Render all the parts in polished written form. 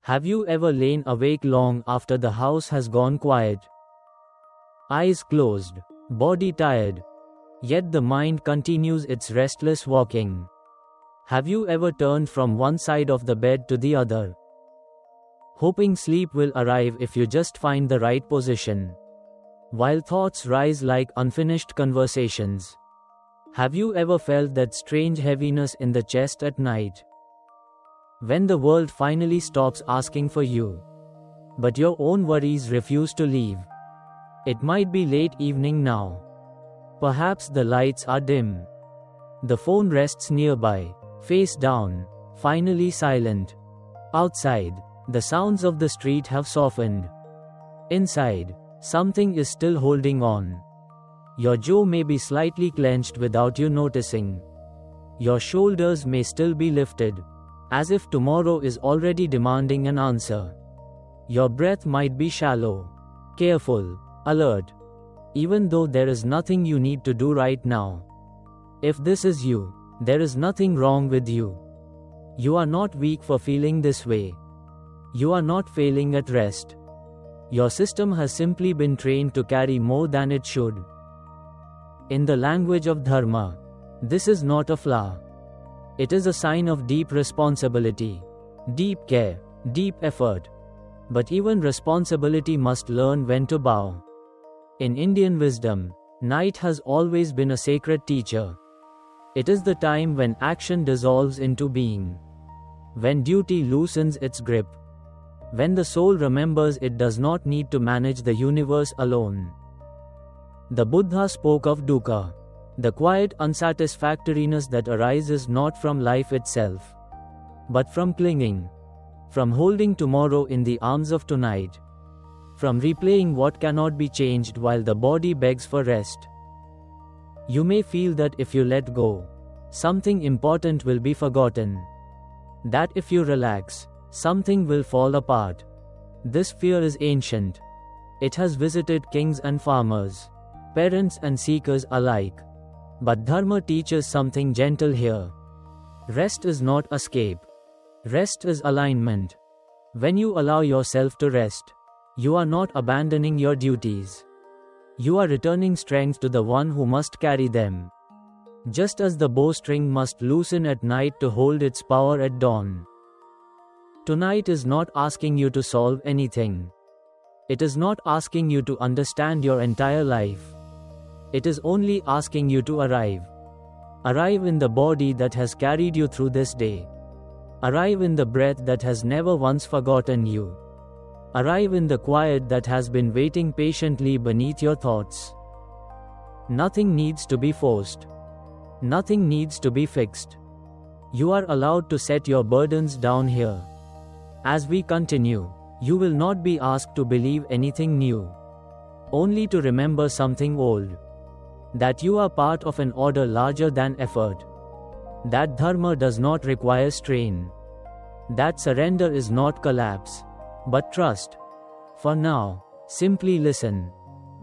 Have you ever lain awake long after the house has gone quiet? Eyes closed, body tired, yet the mind continues its restless walking. Have you ever turned from one side of the bed to the other, hoping sleep will arrive if you just find the right position, while thoughts rise like unfinished conversations? Have you ever felt that strange heaviness in the chest at night, when the world finally stops asking for you, but your own worries refuse to leave? It might be late evening now. Perhaps the lights are dim. The phone rests nearby, face down, finally silent. Outside, the sounds of the street have softened. Inside, something is still holding on. Your jaw may be slightly clenched without you noticing. Your shoulders may still be lifted, as if tomorrow is already demanding an answer. Your breath might be shallow, careful, alert, even though there is nothing you need to do right now. If this is you, there is nothing wrong with you. You are not weak for feeling this way. You are not failing at rest. Your system has simply been trained to carry more than it should. In the language of Dharma, this is not a flaw. It is a sign of deep responsibility, deep care, deep effort. But even responsibility must learn when to bow. In Indian wisdom, night has always been a sacred teacher. It is the time when action dissolves into being, when duty loosens its grip, when the soul remembers it does not need to manage the universe alone. The Buddha spoke of dukkha, the quiet unsatisfactoriness that arises not from life itself, but from clinging, from holding tomorrow in the arms of tonight, from replaying what cannot be changed while the body begs for rest. You may feel that if you let go, something important will be forgotten, that if you relax, something will fall apart. This fear is ancient. It has visited kings and farmers, parents and seekers alike. But Dharma teaches something gentle here. Rest is not escape. Rest is alignment. When you allow yourself to rest, you are not abandoning your duties. You are returning strength to the one who must carry them. Just as the bowstring must loosen at night to hold its power at dawn. Tonight is not asking you to solve anything. It is not asking you to understand your entire life. It is only asking you to arrive. Arrive in the body that has carried you through this day. Arrive in the breath that has never once forgotten you. Arrive in the quiet that has been waiting patiently beneath your thoughts. Nothing needs to be forced. Nothing needs to be fixed. You are allowed to set your burdens down here. As we continue, you will not be asked to believe anything new, only to remember something old. That you are part of an order larger than effort. That Dharma does not require strain. That surrender is not collapse, but trust. For now, simply listen.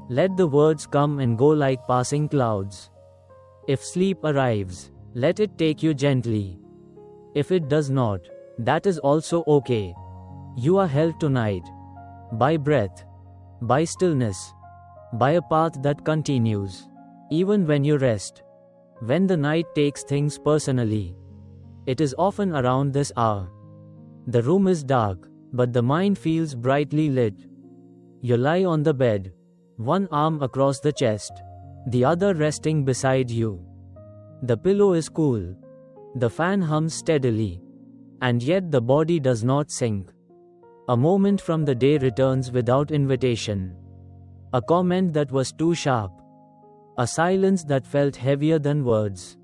Let the words come and go like passing clouds. If sleep arrives, let it take you gently. If it does not, that is also okay. You are held tonight by breath, by stillness, by a path that continues. Even when you rest, when the night takes things personally, it is often around this hour. The room is dark, but the mind feels brightly lit. You lie on the bed, one arm across the chest, the other resting beside you. The pillow is cool. The fan hums steadily. And yet the body does not sink. A moment from the day returns without invitation. A comment that was too sharp. A silence that felt heavier than words.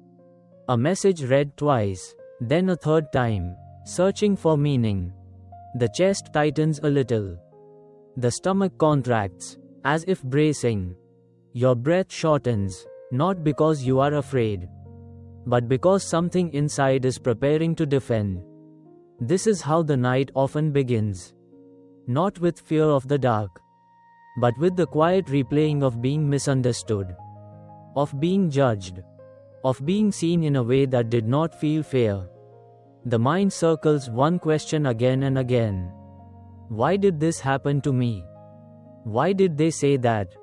A message read twice, then a third time, searching for meaning. The chest tightens a little. The stomach contracts, as if bracing. Your breath shortens, not because you are afraid, but because something inside is preparing to defend. This is how the night often begins. Not with fear of the dark, but with the quiet replaying of being misunderstood, of being judged, of being seen in a way that did not feel fair. The mind circles one question again and again. Why did this happen to me? Why did they say that?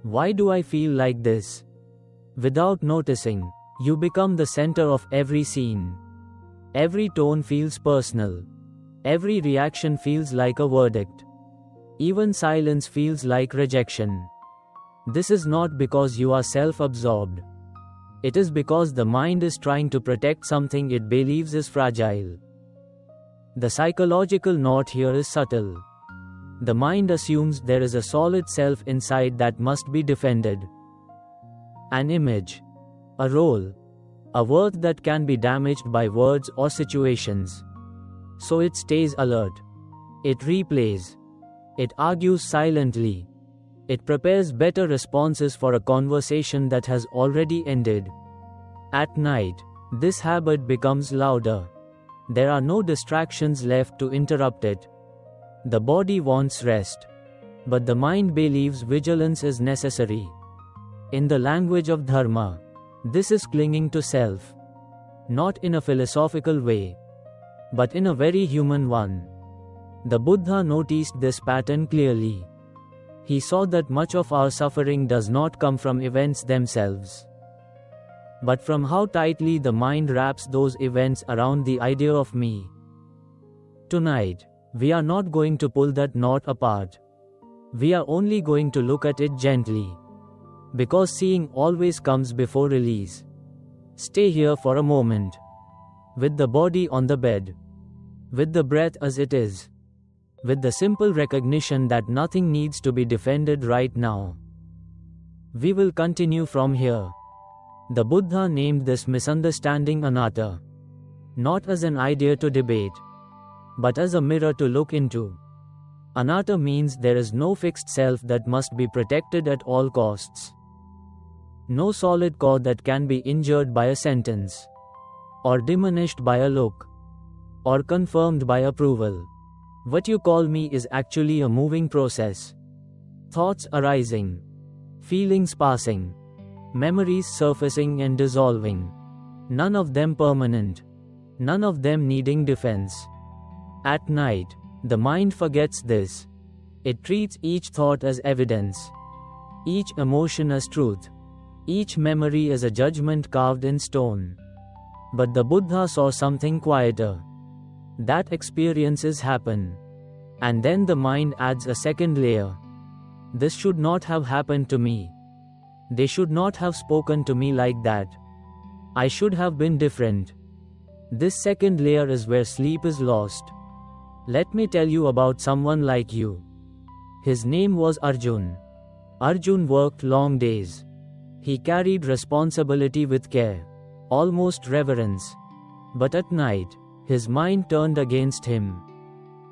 Why do I feel like this? Without noticing, you become the center of every scene. Every tone feels personal. Every reaction feels like a verdict. Even silence feels like rejection. This is not because you are self-absorbed. It is because the mind is trying to protect something it believes is fragile. The psychological knot here is subtle. The mind assumes there is a solid self inside that must be defended. An image, a role, a worth that can be damaged by words or situations. So it stays alert. It replays. It argues silently. It prepares better responses for a conversation that has already ended. At night, this habit becomes louder. There are no distractions left to interrupt it. The body wants rest, but the mind believes vigilance is necessary. In the language of Dharma, this is clinging to self. Not in a philosophical way, but in a very human one. The Buddha noticed this pattern clearly. He saw that much of our suffering does not come from events themselves, but from how tightly the mind wraps those events around the idea of me. Tonight, we are not going to pull that knot apart. We are only going to look at it gently. Because seeing always comes before release. Stay here for a moment. With the body on the bed. With the breath as it is. With the simple recognition that nothing needs to be defended right now. We will continue from here. The Buddha named this misunderstanding anatta. Not as an idea to debate, but as a mirror to look into. Anatta means there is no fixed self that must be protected at all costs. No solid core that can be injured by a sentence, or diminished by a look, or confirmed by approval. What you call me is actually a moving process. Thoughts arising, feelings passing, memories surfacing and dissolving. None of them permanent. None of them needing defense. At night, the mind forgets this. It treats each thought as evidence, each emotion as truth, each memory as a judgment carved in stone. But the Buddha saw something quieter. That experiences happen. And then the mind adds a second layer. This should not have happened to me. They should not have spoken to me like that. I should have been different. This second layer is where sleep is lost. Let me tell you about someone like you. His name was Arjun. Arjun worked long days. He carried responsibility with care, almost reverence. But at night, his mind turned against him.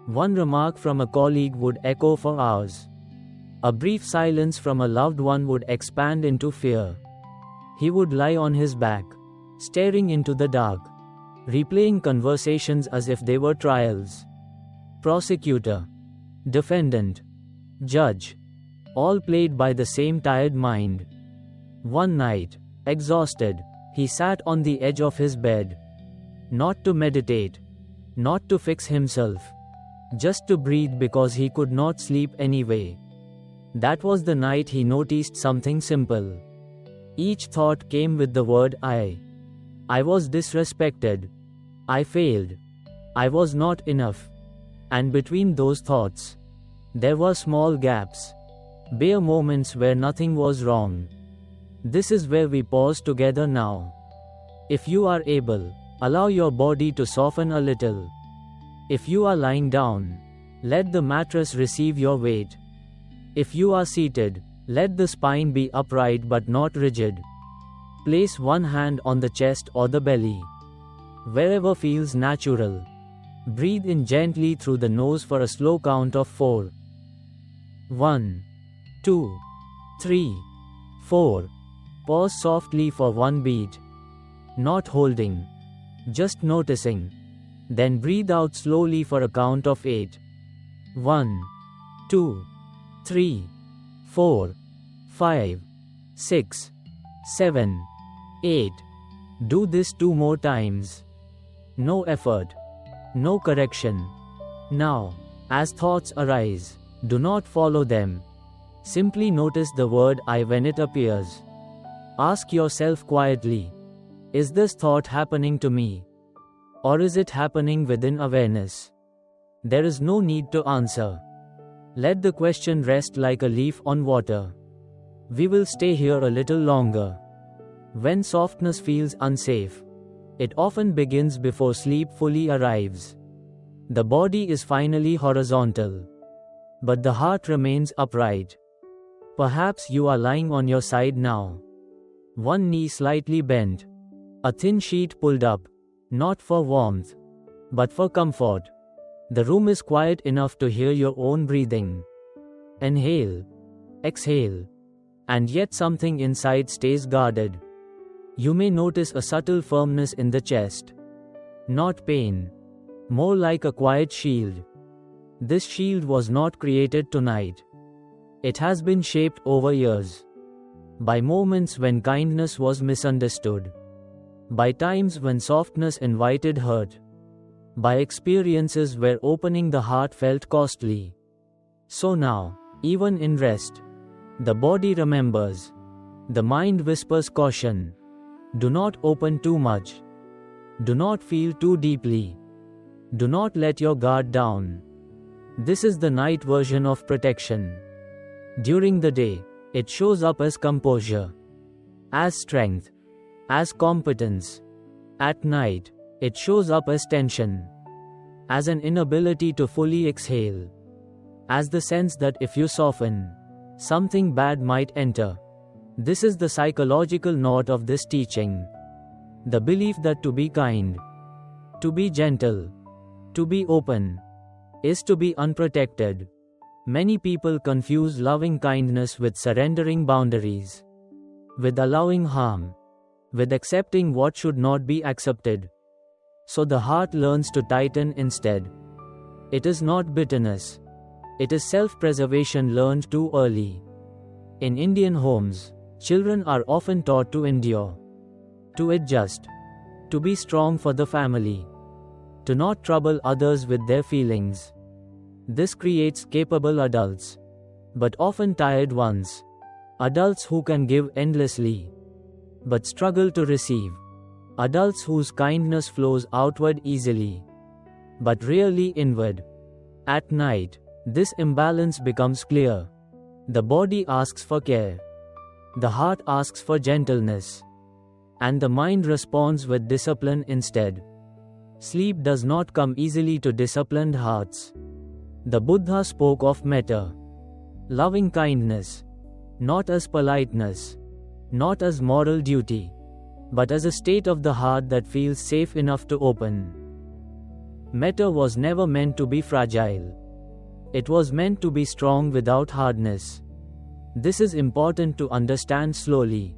One remark from a colleague would echo for hours. A brief silence from a loved one would expand into fear. He would lie on his back, staring into the dark, replaying conversations as if they were trials. Prosecutor, defendant, judge, all played by the same tired mind. One night, exhausted, he sat on the edge of his bed. Not to meditate, not to fix himself, just to breathe because he could not sleep anyway. That was the night he noticed something simple. Each thought came with the word I. I was disrespected. I failed. I was not enough. And between those thoughts, there were small gaps, bare moments where nothing was wrong. This is where we pause together now. If you are able, allow your body to soften a little. If you are lying down, let the mattress receive your weight. If you are seated, let the spine be upright but not rigid. Place one hand on the chest or the belly. Wherever feels natural. Breathe in gently through the nose for a slow count of 4. 1, 2, 3, 4. Pause softly for one beat. Not holding, just noticing. Then breathe out slowly for a count of 8. 1, 2, 3, 4, 5, 6, 7, 8. Do this 2 more times. No effort. No correction. Now, As thoughts arise, do not follow them. Simply notice the word I when it appears. Ask yourself quietly, is this thought happening to me? Or is it happening within awareness? There is no need to answer. Let the question rest like a leaf on water. We will stay here a little longer. When softness feels unsafe, it often begins before sleep fully arrives. The body is finally horizontal, but the heart remains upright. Perhaps you are lying on your side now. One knee slightly bent. A thin sheet pulled up, not for warmth, but for comfort. The room is quiet enough to hear your own breathing. Inhale, exhale, and yet something inside stays guarded. You may notice a subtle firmness in the chest. Not pain, more like a quiet shield. This shield was not created tonight. It has been shaped over years. By moments when kindness was misunderstood. By times when softness invited hurt. By experiences where opening the heart felt costly. So now, even in rest, the body remembers. The mind whispers caution. Do not open too much. Do not feel too deeply. Do not let your guard down. This is the night version of protection. During the day, it shows up as composure, as strength, as competence. At night, it shows up as tension, as an inability to fully exhale, as the sense that if you soften, something bad might enter. This is the psychological knot of this teaching. The belief that to be kind, to be gentle, to be open, is to be unprotected. Many people confuse loving kindness with surrendering boundaries, with allowing harm, with accepting what should not be accepted. So the heart learns to tighten instead. It is not bitterness. It is self-preservation learned too early. In Indian homes, children are often taught to endure, to adjust, to be strong for the family, to not trouble others with their feelings. This creates capable adults, but often tired ones. Adults who can give endlessly, but struggle to receive. Adults whose kindness flows outward easily, but rarely inward. At night, this imbalance becomes clear. The body asks for care. The heart asks for gentleness. And the mind responds with discipline instead. Sleep does not come easily to disciplined hearts. The Buddha spoke of metta, loving kindness, not as politeness, not as moral duty, but as a state of the heart that feels safe enough to open. Metta was never meant to be fragile. It was meant to be strong without hardness. This is important to understand slowly.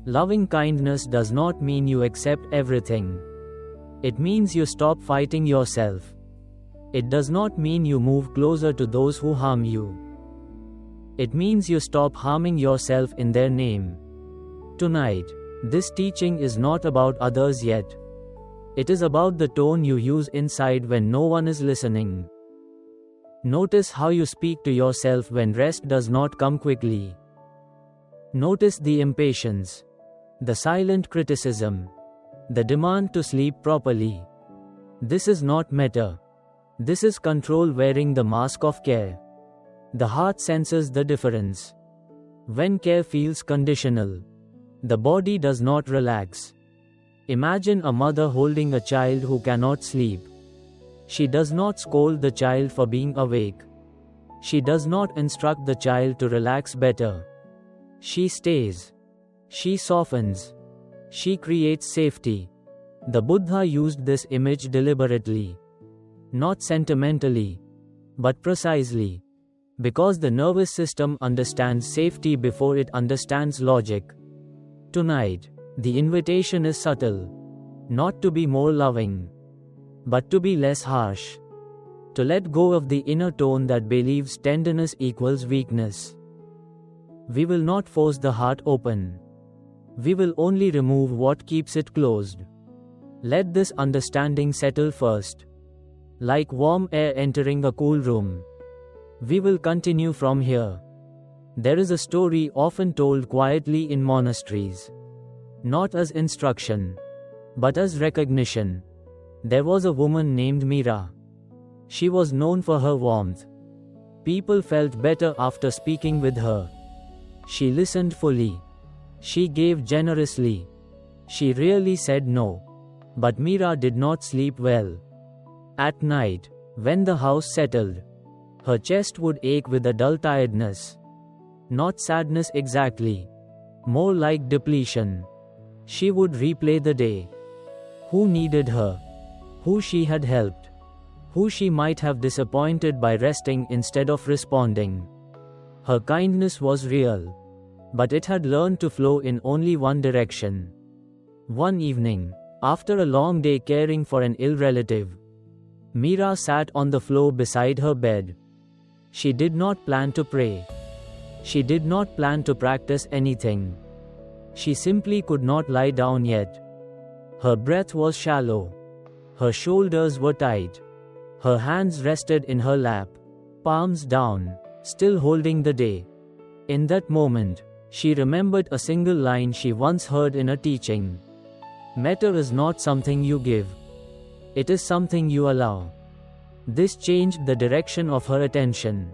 Loving kindness does not mean you accept everything. It means you stop fighting yourself. It does not mean you move closer to those who harm you. It means you stop harming yourself in their name. Tonight, this teaching is not about others yet. It is about the tone you use inside when no one is listening. Notice how you speak to yourself when rest does not come quickly. Notice the impatience, the silent criticism, the demand to sleep properly. This is not metta. This is control wearing the mask of care. The heart senses the difference. When care feels conditional, the body does not relax. Imagine a mother holding a child who cannot sleep. She does not scold the child for being awake. She does not instruct the child to relax better. She stays. She softens. She creates safety. The Buddha used this image deliberately. Not sentimentally, but precisely. Because the nervous system understands safety before it understands logic. Tonight, the invitation is subtle. Not to be more loving, but to be less harsh. To let go of the inner tone that believes tenderness equals weakness. We will not force the heart open. We will only remove what keeps it closed. Let this understanding settle first. like warm air entering a cool room. We will continue from here. There is a story often told quietly in monasteries. Not as instruction, but as recognition. There was a woman named Mira. She was known for her warmth. People felt better after speaking with her. She listened fully. She gave generously. She rarely said no. But Mira did not sleep well. At night, when the house settled, her chest would ache with a dull tiredness. Not sadness exactly. More like depletion. She would replay the day. Who needed her? Who she had helped? Who she might have disappointed by resting instead of responding? Her kindness was real. But it had learned to flow in only one direction. One evening, after a long day caring for an ill relative, Mira sat on the floor beside her bed. She did not plan to pray. She did not plan to practice anything. She simply could not lie down yet. Her breath was shallow. Her shoulders were tight. Her hands rested in her lap, palms down, still holding the day. In that moment, she remembered a single line she once heard in a teaching. Metta is not something you give. It is something you allow. This changed the direction of her attention.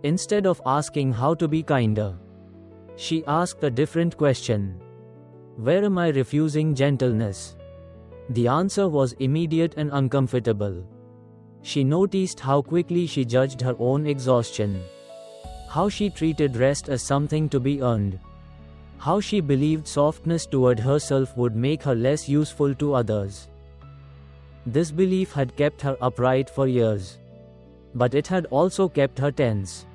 Instead of asking how to be kinder, she asked a different question. Where am I refusing gentleness? The answer was immediate and uncomfortable. She noticed how quickly she judged her own exhaustion. How she treated rest as something to be earned. How she believed softness toward herself would make her less useful to others. This belief had kept her upright for years. But it had also kept her tense.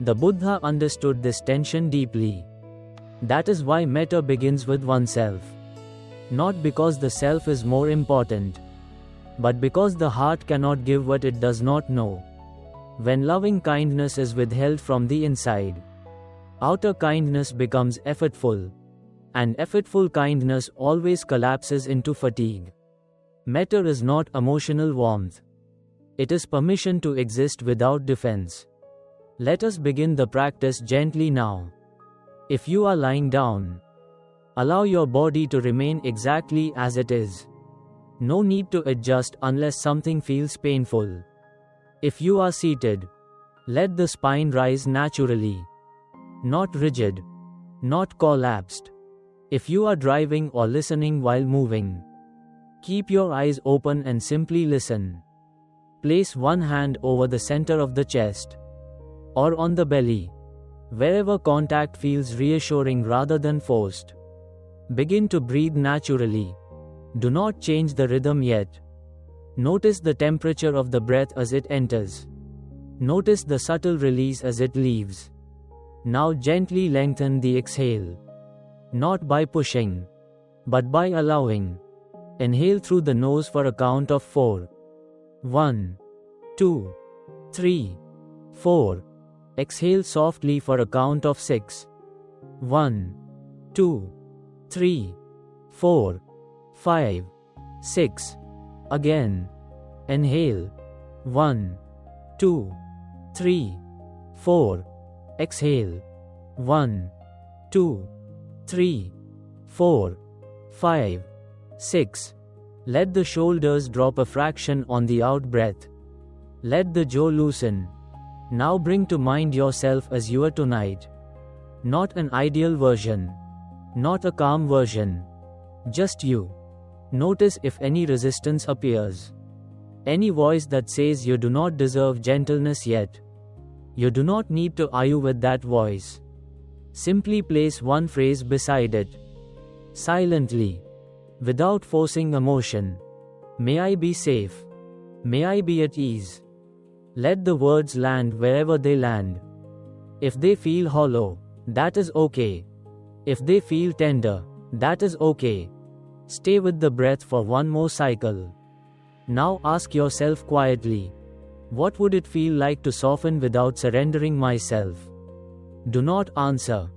The Buddha understood this tension deeply. That is why metta begins with oneself. Not because the self is more important, but because the heart cannot give what it does not know. When loving kindness is withheld from the inside, outer kindness becomes effortful, and effortful kindness always collapses into fatigue. Metta is not emotional warmth. It is permission to exist without defense. Let us begin the practice gently now. If you are lying down, allow your body to remain exactly as it is. No need to adjust unless something feels painful. If you are seated, let the spine rise naturally. Not rigid. Not collapsed. If you are driving or listening while moving, keep your eyes open and simply listen. Place one hand over the center of the chest, or on the belly, wherever contact feels reassuring rather than forced. Begin to breathe naturally. Do not change the rhythm yet. Notice the temperature of the breath as it enters. Notice the subtle release as it leaves. Now gently lengthen the exhale. Not by pushing, but by allowing. Inhale through the nose for a count of 4. 1, 2, 3, 4. Exhale softly for a count of 6. 1, 2, 3, 4, 5, 6. Again. Inhale. 1, 2, 3, 4. Exhale. 1, 2, 3, 4, 5, 6. Let the shoulders drop a fraction on the out breath. Let the jaw loosen. Now bring to mind yourself as you are tonight. Not an ideal version. Not a calm version. Just you. Notice if any resistance appears. Any voice that says you do not deserve gentleness yet. You do not need to argue with that voice. Simply place one phrase beside it. Silently. Without forcing emotion. May I be safe. May I be at ease. Let the words land wherever they land. If they feel hollow, that is okay. If they feel tender, that is okay. Stay with the breath for one more cycle. Now ask yourself quietly, what would it feel like to soften without surrendering myself? Do not answer.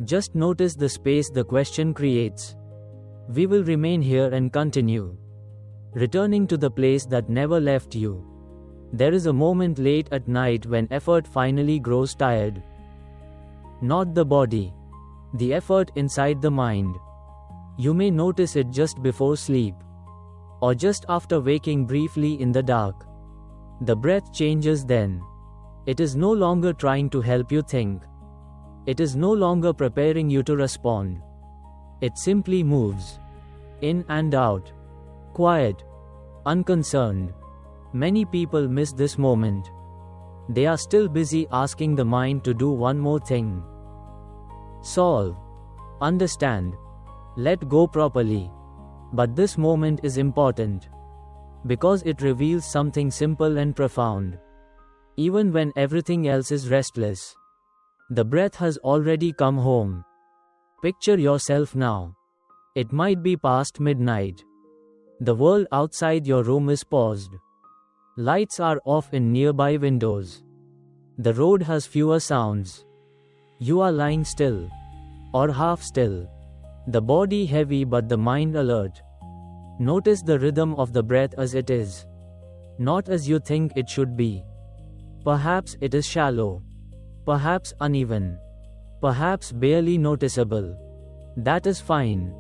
Just notice the space the question creates. We will remain here and continue. returning to the place that never left you. There is a moment late at night when effort finally grows tired. Not the body. The effort inside the mind. You may notice it just before sleep, or just after waking briefly in the dark. The breath changes then. It is no longer trying to help you think. It is no longer preparing you to respond. It simply moves. In and out. Quiet. Unconcerned. Many people miss this moment. They are still busy asking the mind to do one more thing. Solve. Understand. Let go properly. But this moment is important, because it reveals something simple and profound. Even when everything else is restless, the breath has already come home. Picture yourself now. It might be past midnight. The world outside your room is paused. Lights are off in nearby windows. The road has fewer sounds. You are lying still, or half still. The body heavy but the mind alert. Notice the rhythm of the breath as it is, not as you think it should be. Perhaps it is shallow. Perhaps uneven. Perhaps barely noticeable. That is fine.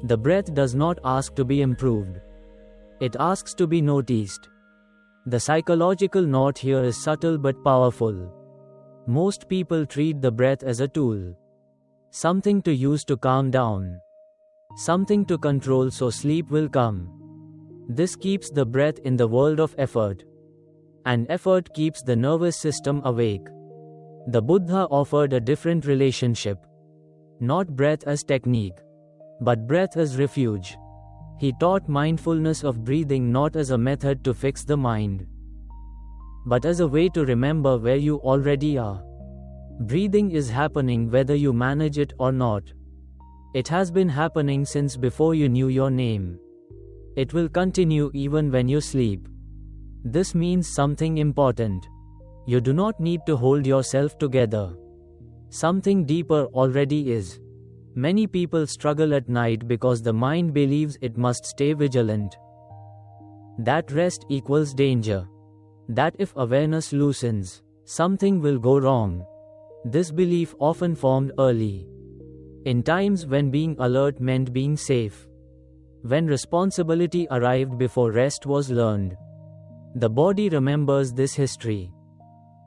The breath does not ask to be improved. It asks to be noticed. The psychological note here is subtle but powerful. Most people treat the breath as a tool. Something to use to calm down. Something to control so sleep will come. This keeps the breath in the world of effort. And effort keeps the nervous system awake. The Buddha offered a different relationship. Not breath as technique, but breath as refuge. He taught mindfulness of breathing not as a method to fix the mind, but as a way to remember where you already are. Breathing is happening whether you manage it or not. It has been happening since before you knew your name. It will continue even when you sleep. This means something important. You do not need to hold yourself together. Something deeper already is. Many people struggle at night because the mind believes it must stay vigilant. That rest equals danger. That if awareness loosens, something will go wrong. This belief often formed early, in times when being alert meant being safe. When responsibility arrived before rest was learned. The body remembers this history.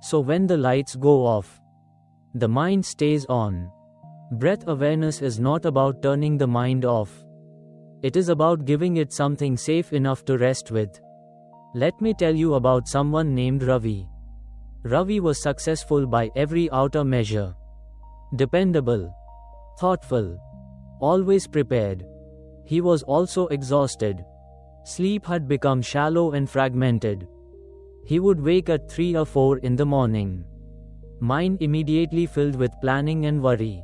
So when the lights go off, the mind stays on. Breath awareness is not about turning the mind off. It is about giving it something safe enough to rest with. Let me tell you about someone named Ravi. Ravi was successful by every outer measure. Dependable, thoughtful, always prepared. He was also exhausted. Sleep had become shallow and fragmented. He would wake at 3 or 4 in the morning. Mind immediately filled with planning and worry.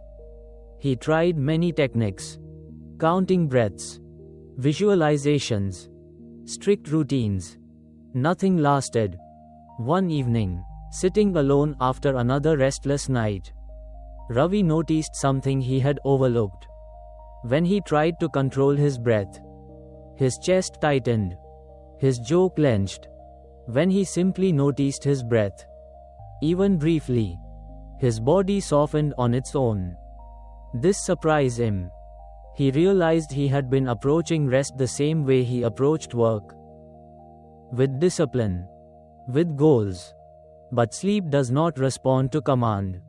He tried many techniques. Counting breaths, visualizations, strict routines. Nothing lasted. One evening, sitting alone after another restless night, Ravi noticed something he had overlooked. When he tried to control his breath, his chest tightened, his jaw clenched. When he simply noticed his breath, even briefly, his body softened on its own. This surprised him. He realized he had been approaching rest the same way he approached work. With discipline, with goals. But sleep does not respond to command.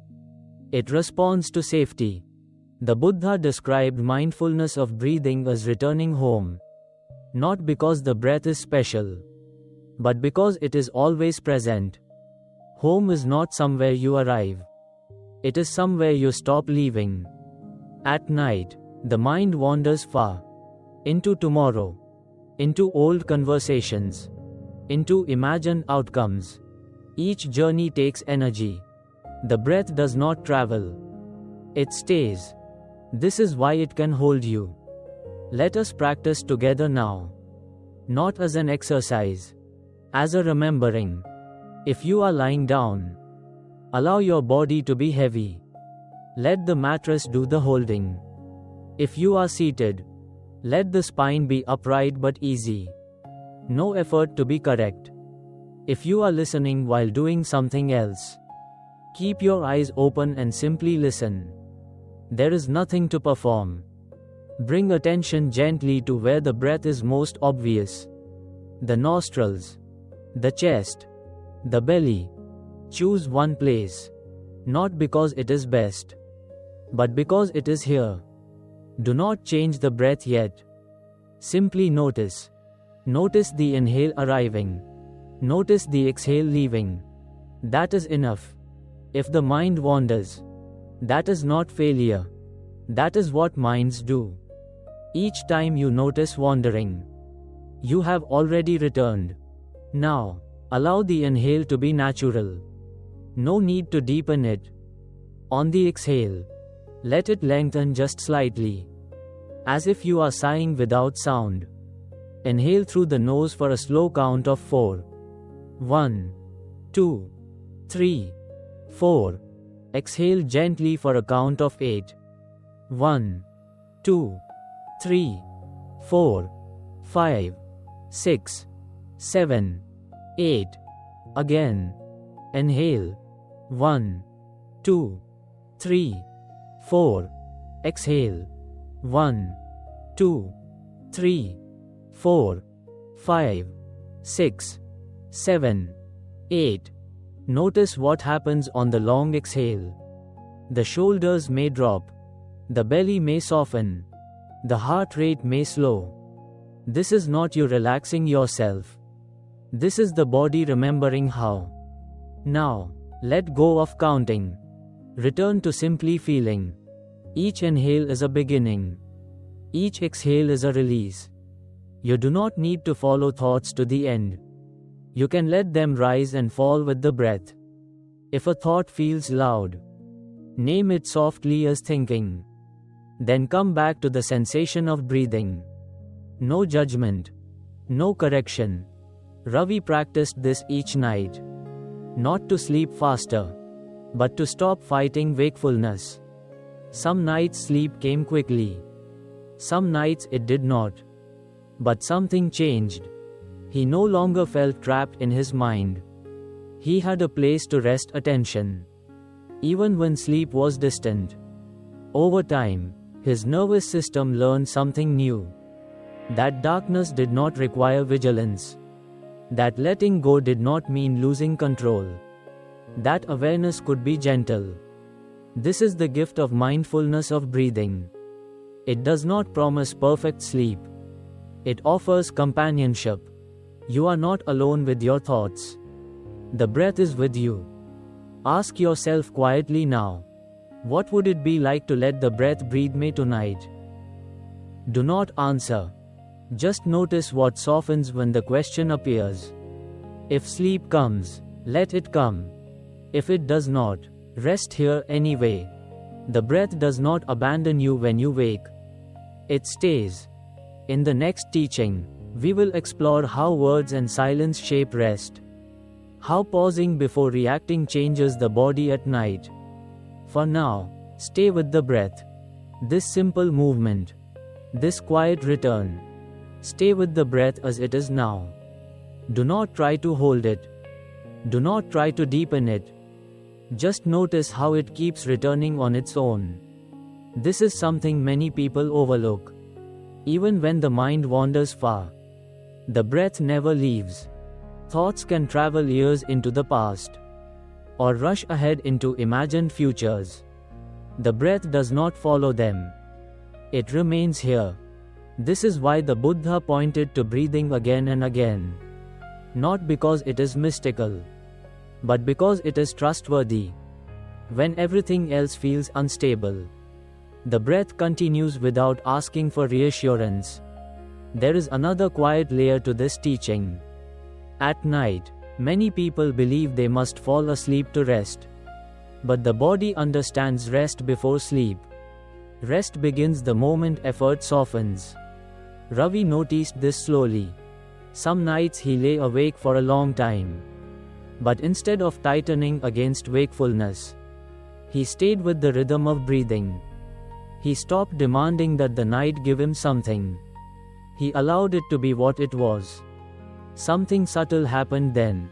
It responds to safety. The Buddha described mindfulness of breathing as returning home. Not because the breath is special, but because it is always present. Home is not somewhere you arrive. It is somewhere you stop leaving. At night, the mind wanders far. Into tomorrow. Into old conversations. Into imagined outcomes. Each journey takes energy. The breath does not travel. It stays. This is why it can hold you. Let us practice together now. Not as an exercise, as a remembering. If you are lying down, allow your body to be heavy. Let the mattress do the holding. If you are seated, let the spine be upright but easy. No effort to be correct. If you are listening while doing something else, keep your eyes open and simply listen. There is nothing to perform. Bring attention gently to where the breath is most obvious. The nostrils, the chest, the belly. Choose one place. Not because it is best, but because it is here. Do not change the breath yet. Simply notice. Notice the inhale arriving. Notice the exhale leaving. That is enough. If the mind wanders, that is not failure. That is what minds do. Each time you notice wandering, you have already returned. Now, allow the inhale to be natural. No need to deepen it. On the exhale, let it lengthen just slightly, as if you are sighing without sound. Inhale through the nose for a slow count of 4. 1, 2, 3, 4. Exhale gently for a count of 8. 1, 2, 3, 4, 5, 6, 7, 8. Again. Inhale. 1, 2, 3, 4. Exhale. 1, 2, 3, 4, 5, 6, 7, 8. Notice what happens on the long exhale. The shoulders may drop. The belly may soften. The heart rate may slow. This is not you relaxing yourself. This is the body remembering how. Now, let go of counting. Return to simply feeling. Each inhale is a beginning. Each exhale is a release. You do not need to follow thoughts to the end. You can let them rise and fall with the breath. If a thought feels loud, name it softly as thinking. Then come back to the sensation of breathing. No judgment. No correction. Ravi practiced this each night. Not to sleep faster, but to stop fighting wakefulness. Some nights sleep came quickly. Some nights it did not. But something changed. He no longer felt trapped in his mind. He had a place to rest attention, even when sleep was distant. Over time, his nervous system learned something new. That darkness did not require vigilance. That letting go did not mean losing control. That awareness could be gentle. This is the gift of mindfulness of breathing. It does not promise perfect sleep. It offers companionship. You are not alone with your thoughts. The breath is with you. Ask yourself quietly now, what would it be like to let the breath breathe me tonight? Do not answer. Just notice what softens when the question appears. If sleep comes, let it come. If it does not, rest here anyway. The breath does not abandon you when you wake. It stays. In the next teaching, we will explore how words and silence shape rest. How pausing before reacting changes the body at night. For now, stay with the breath. This simple movement. This quiet return. Stay with the breath as it is now. Do not try to hold it. Do not try to deepen it. Just notice how it keeps returning on its own. This is something many people overlook. Even when the mind wanders far, the breath never leaves. Thoughts can travel years into the past, or rush ahead into imagined futures. The breath does not follow them. It remains here. This is why the Buddha pointed to breathing again and again. Not because it is mystical, but because it is trustworthy. When everything else feels unstable, the breath continues without asking for reassurance. There is another quiet layer to this teaching. At night, many people believe they must fall asleep to rest. But the body understands rest before sleep. Rest begins the moment effort softens. Ravi noticed this slowly. Some nights he lay awake for a long time. But instead of tightening against wakefulness, he stayed with the rhythm of breathing. He stopped demanding that the night give him something. He allowed it to be what it was. Something subtle happened then.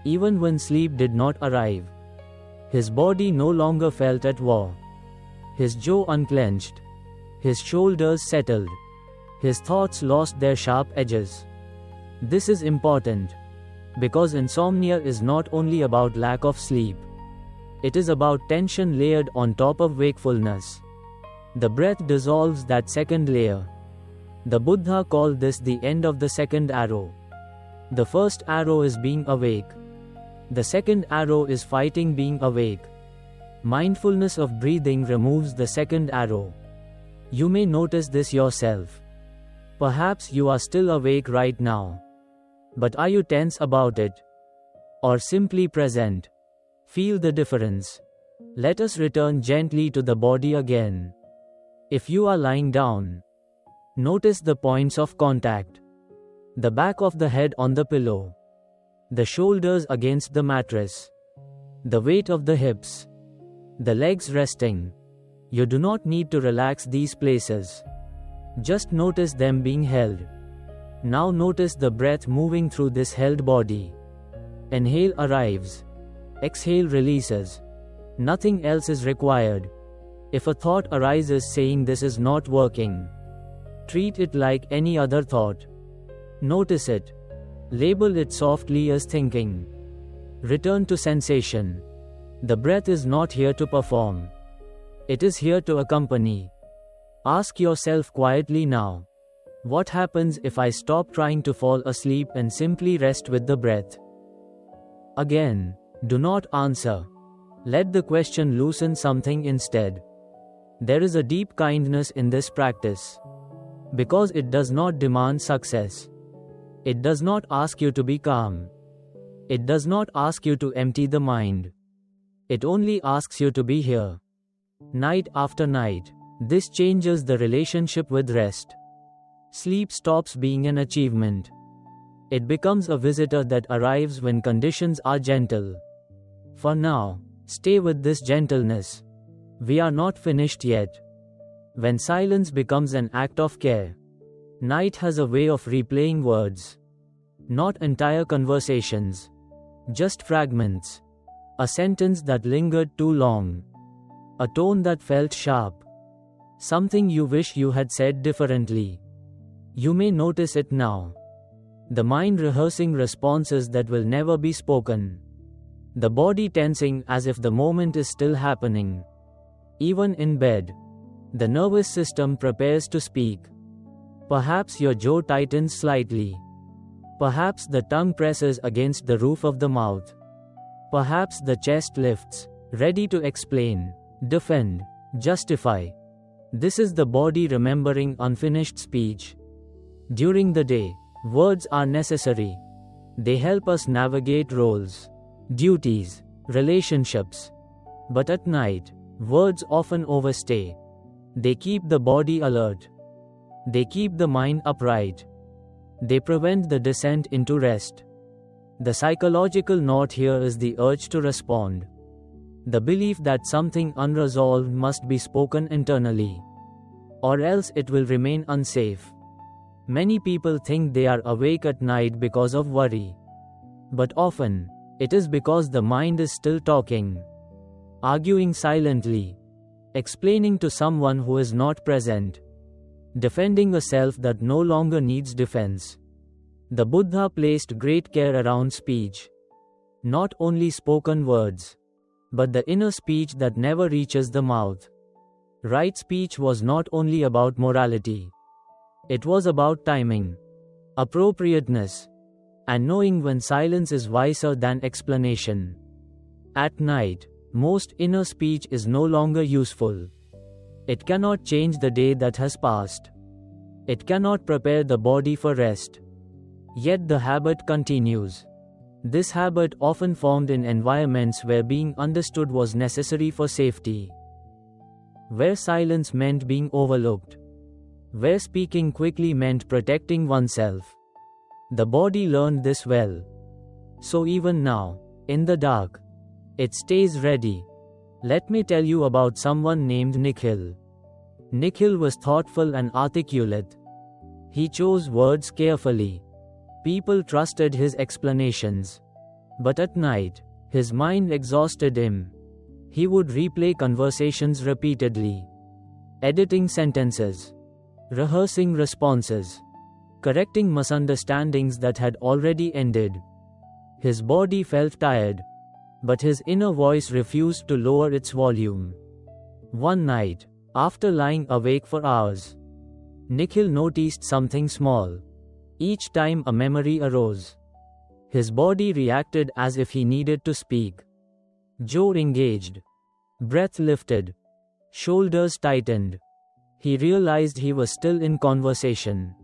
Even when sleep did not arrive, his body no longer felt at war. His jaw unclenched. His shoulders settled. His thoughts lost their sharp edges. This is important, because insomnia is not only about lack of sleep. It is about tension layered on top of wakefulness. The breath dissolves that second layer. The Buddha called this the end of the second arrow. The first arrow is being awake. The second arrow is fighting being awake. Mindfulness of breathing removes the second arrow. You may notice this yourself. Perhaps you are still awake right now. But are you tense about it? Or simply present? Feel the difference. Let us return gently to the body again. If you are lying down, notice the points of contact. The back of the head on the pillow. The shoulders against the mattress. The weight of the hips. The legs resting. You do not need to relax these places. Just notice them being held. Now notice the breath moving through this held body. Inhale arrives. Exhale releases. Nothing else is required. If a thought arises saying this is not working, treat it like any other thought. Notice it. Label it softly as thinking. Return to sensation. The breath is not here to perform. It is here to accompany. Ask yourself quietly now, what happens if I stop trying to fall asleep and simply rest with the breath? Again, do not answer. Let the question loosen something instead. There is a deep kindness in this practice, because it does not demand success. It does not ask you to be calm. It does not ask you to empty the mind. It only asks you to be here. Night after night, this changes the relationship with rest. Sleep stops being an achievement. It becomes a visitor that arrives when conditions are gentle. For now, stay with this gentleness. We are not finished yet. When silence becomes an act of care, night has a way of replaying words. Not entire conversations. Just fragments. A sentence that lingered too long. A tone that felt sharp. Something you wish you had said differently. You may notice it now. The mind rehearsing responses that will never be spoken. The body tensing as if the moment is still happening. Even in bed, the nervous system prepares to speak. Perhaps your jaw tightens slightly. Perhaps the tongue presses against the roof of the mouth. Perhaps the chest lifts, ready to explain, defend, justify. This is the body remembering unfinished speech. During the day, words are necessary. They help us navigate roles, duties, relationships. But at night, words often overstay. They keep the body alert. They keep the mind upright. They prevent the descent into rest. The psychological knot here is the urge to respond. The belief that something unresolved must be spoken internally, or else it will remain unsafe. Many people think they are awake at night because of worry. But often, it is because the mind is still talking, arguing silently, explaining to someone who is not present, defending a self that no longer needs defense. The Buddha placed great care around speech. Not only spoken words, but the inner speech that never reaches the mouth. Right speech was not only about morality. It was about timing, appropriateness, and knowing when silence is wiser than explanation. At night, most inner speech is no longer useful. It cannot change the day that has passed. It cannot prepare the body for rest. Yet the habit continues. This habit often formed in environments where being understood was necessary for safety. Where silence meant being overlooked. Where speaking quickly meant protecting oneself. The body learned this well. So even now, in the dark, it stays ready. Let me tell you about someone named Nikhil. Nikhil was thoughtful and articulate. He chose words carefully. People trusted his explanations. But at night, his mind exhausted him. He would replay conversations repeatedly, editing sentences, rehearsing responses, correcting misunderstandings that had already ended. His body felt tired, but his inner voice refused to lower its volume. One night, after lying awake for hours, Nikhil noticed something small. Each time a memory arose, his body reacted as if he needed to speak. Jaw engaged, breath lifted, shoulders tightened. He realized he was still in conversation,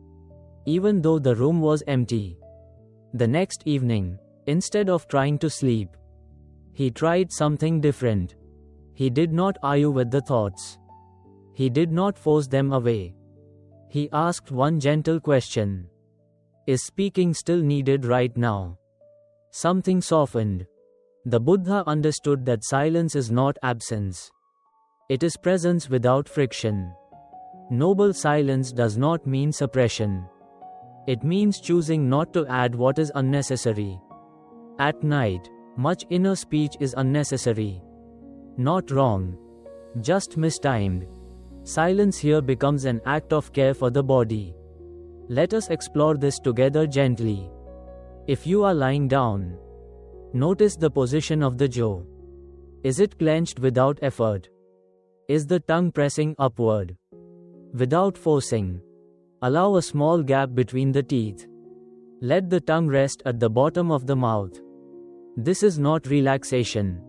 even though the room was empty. The next evening, instead of trying to sleep, he tried something different. He did not argue with the thoughts. He did not force them away. He asked one gentle question. Is speaking still needed right now? Something softened. The Buddha understood that silence is not absence. It is presence without friction. Noble silence does not mean suppression. It means choosing not to add what is unnecessary. At night, much inner speech is unnecessary. Not wrong, just mistimed. Silence here becomes an act of care for the body. Let us explore this together gently. If you are lying down, notice the position of the jaw. Is it clenched without effort? Is the tongue pressing upward? Without forcing, allow a small gap between the teeth. Let the tongue rest at the bottom of the mouth. This is not relaxation.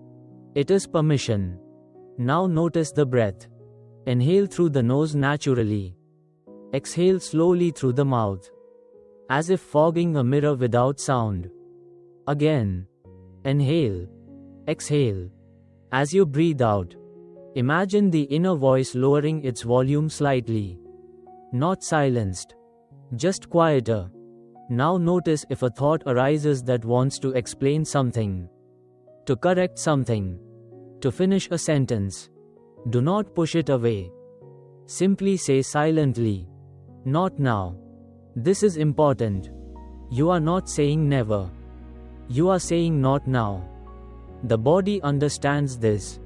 It is permission. Now notice the breath. Inhale through the nose naturally. Exhale slowly through the mouth, as if fogging a mirror without sound. Again. Inhale. Exhale. As you breathe out, imagine the inner voice lowering its volume slightly. Not silenced, just quieter. Now notice if a thought arises that wants to explain something, to correct something, to finish a sentence. Do not push it away. Simply say silently, not now. This is important. You are not saying never. You are saying not now. The body understands this.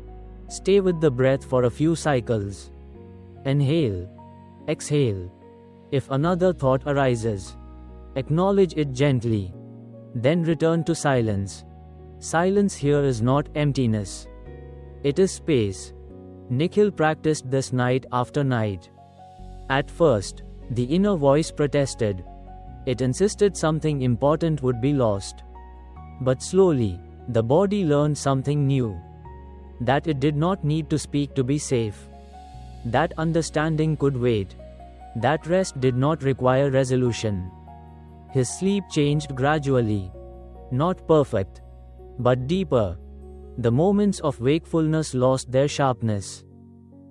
Stay with the breath for a few cycles. Inhale. Exhale. If another thought arises, acknowledge it gently. Then return to silence. Silence here is not emptiness. It is space. Nikhil practiced this night after night. At first, the inner voice protested. It insisted something important would be lost. But slowly, the body learned something new. That it did not need to speak to be safe. That understanding could wait. That rest did not require resolution. His sleep changed gradually. Not perfect, but deeper. The moments of wakefulness lost their sharpness.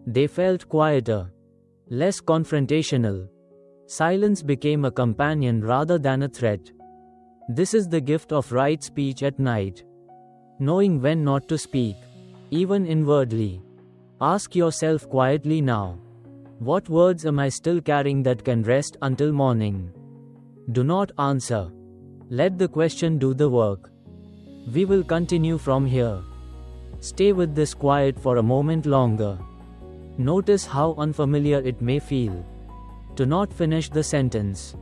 They felt quieter, less confrontational. Silence became a companion rather than a threat. This is the gift of right speech at night. Knowing when not to speak, even inwardly. Ask yourself quietly now. What words am I still carrying that can rest until morning? Do not answer. Let the question do the work. We will continue from here. Stay with this quiet for a moment longer. Notice how unfamiliar it may feel. To not finish the sentence.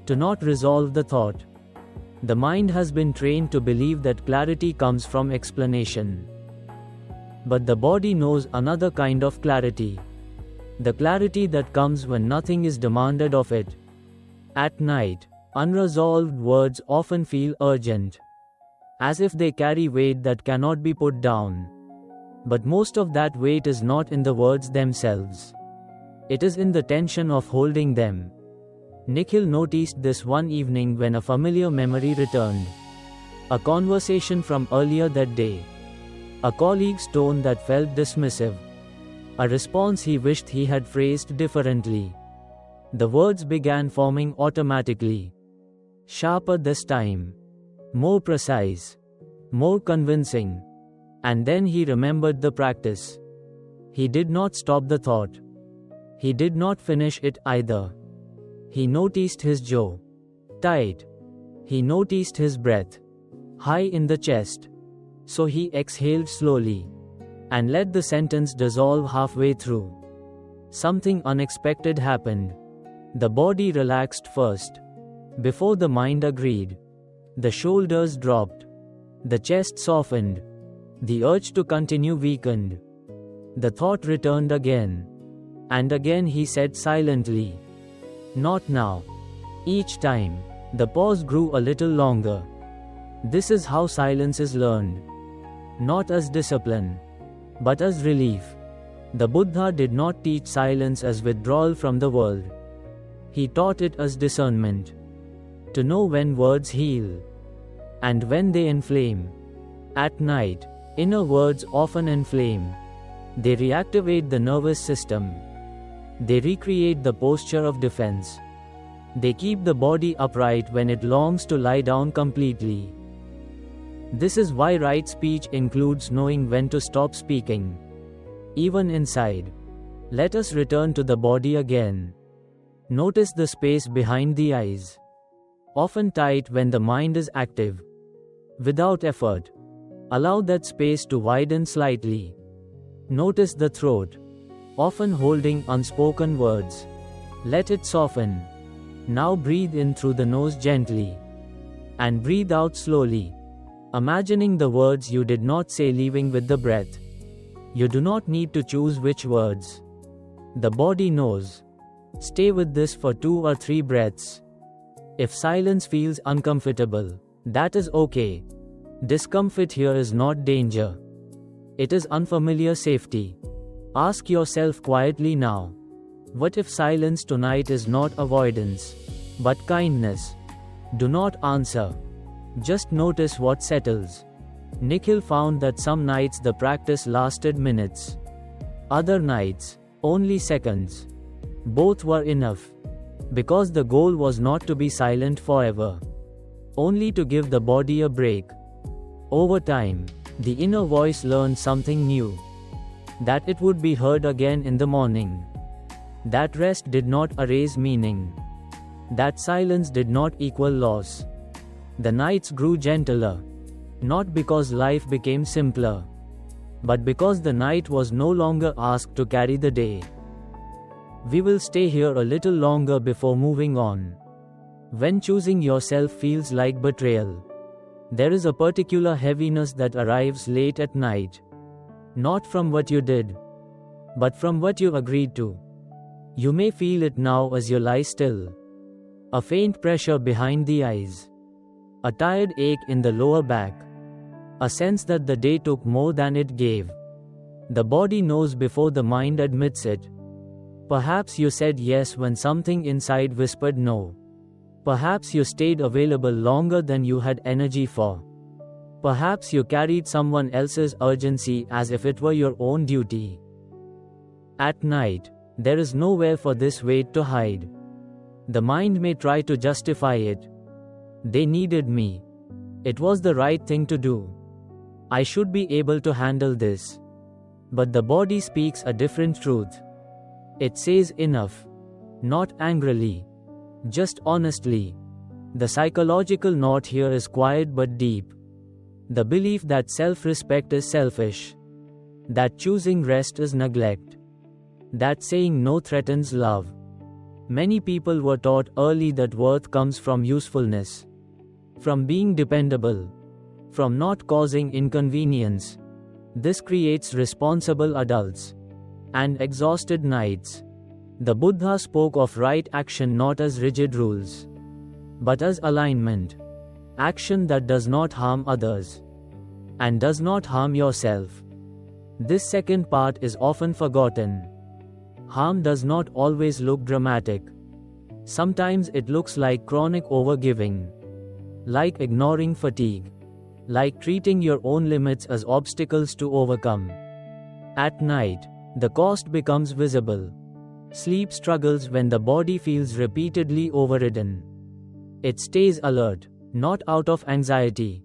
To not resolve the thought. The mind has been trained to believe that clarity comes from explanation. But the body knows another kind of clarity. The clarity that comes when nothing is demanded of it. At night, unresolved words often feel urgent, as if they carry weight that cannot be put down. But most of that weight is not in the words themselves. It is in the tension of holding them. Nikhil noticed this one evening when a familiar memory returned. A conversation from earlier that day. A colleague's tone that felt dismissive. A response he wished he had phrased differently. The words began forming automatically. Sharper this time. More precise. More convincing. And then he remembered the practice. He did not stop the thought. He did not finish it either. He noticed his jaw. Tight. He noticed his breath, high in the chest. So he exhaled slowly, and let the sentence dissolve halfway through. Something unexpected happened. The body relaxed first, before the mind agreed. The shoulders dropped. The chest softened. The urge to continue weakened. The thought returned again. And again he said silently, "Not now." Each time, the pause grew a little longer. This is how silence is learned. Not as discipline, but as relief. The Buddha did not teach silence as withdrawal from the world. He taught it as discernment. To know when words heal, and when they inflame. At night, inner words often inflame. They reactivate the nervous system. They recreate the posture of defense. They keep the body upright when it longs to lie down completely. This is why right speech includes knowing when to stop speaking. Even inside. Let us return to the body again. Notice the space behind the eyes. Often tight when the mind is active. Without effort. Allow that space to widen slightly. Notice the throat. Often holding unspoken words. Let it soften. Now breathe in through the nose gently. And breathe out slowly. Imagining the words you did not say leaving with the breath. You do not need to choose which words. The body knows. Stay with this for 2 or 3 breaths. If silence feels uncomfortable, that is okay. Discomfort here is not danger. It is unfamiliar safety. Ask yourself quietly now. What if silence tonight is not avoidance, but kindness? Do not answer. Just notice what settles. Nikhil found that some nights the practice lasted minutes. Other nights, only seconds. Both were enough. Because the goal was not to be silent forever. Only to give the body a break. Over time, the inner voice learned something new. That it would be heard again in the morning. That rest did not erase meaning. That silence did not equal loss. The nights grew gentler. Not because life became simpler, but because the night was no longer asked to carry the day. We will stay here a little longer before moving on. When choosing yourself feels like betrayal, there is a particular heaviness that arrives late at night. Not from what you did, but from what you agreed to. You may feel it now as you lie still. A faint pressure behind the eyes. A tired ache in the lower back. A sense that the day took more than it gave. The body knows before the mind admits it. Perhaps you said yes when something inside whispered no. Perhaps you stayed available longer than you had energy for. Perhaps you carried someone else's urgency as if it were your own duty. At night, there is nowhere for this weight to hide. The mind may try to justify it. They needed me. It was the right thing to do. I should be able to handle this. But the body speaks a different truth. It says enough. Not angrily. Just honestly. The psychological knot here is quiet but deep. The belief that self-respect is selfish. That choosing rest is neglect. That saying no threatens love. Many people were taught early that worth comes from usefulness. From being dependable. From not causing inconvenience. This creates responsible adults. And exhausted nights. The Buddha spoke of right action not as rigid rules, but as alignment. Action that does not harm others. And does not harm yourself. This second part is often forgotten. Harm does not always look dramatic. Sometimes it looks like chronic overgiving. Like ignoring fatigue. Like treating your own limits as obstacles to overcome. At night, the cost becomes visible. Sleep struggles when the body feels repeatedly overridden. It stays alert, not out of anxiety,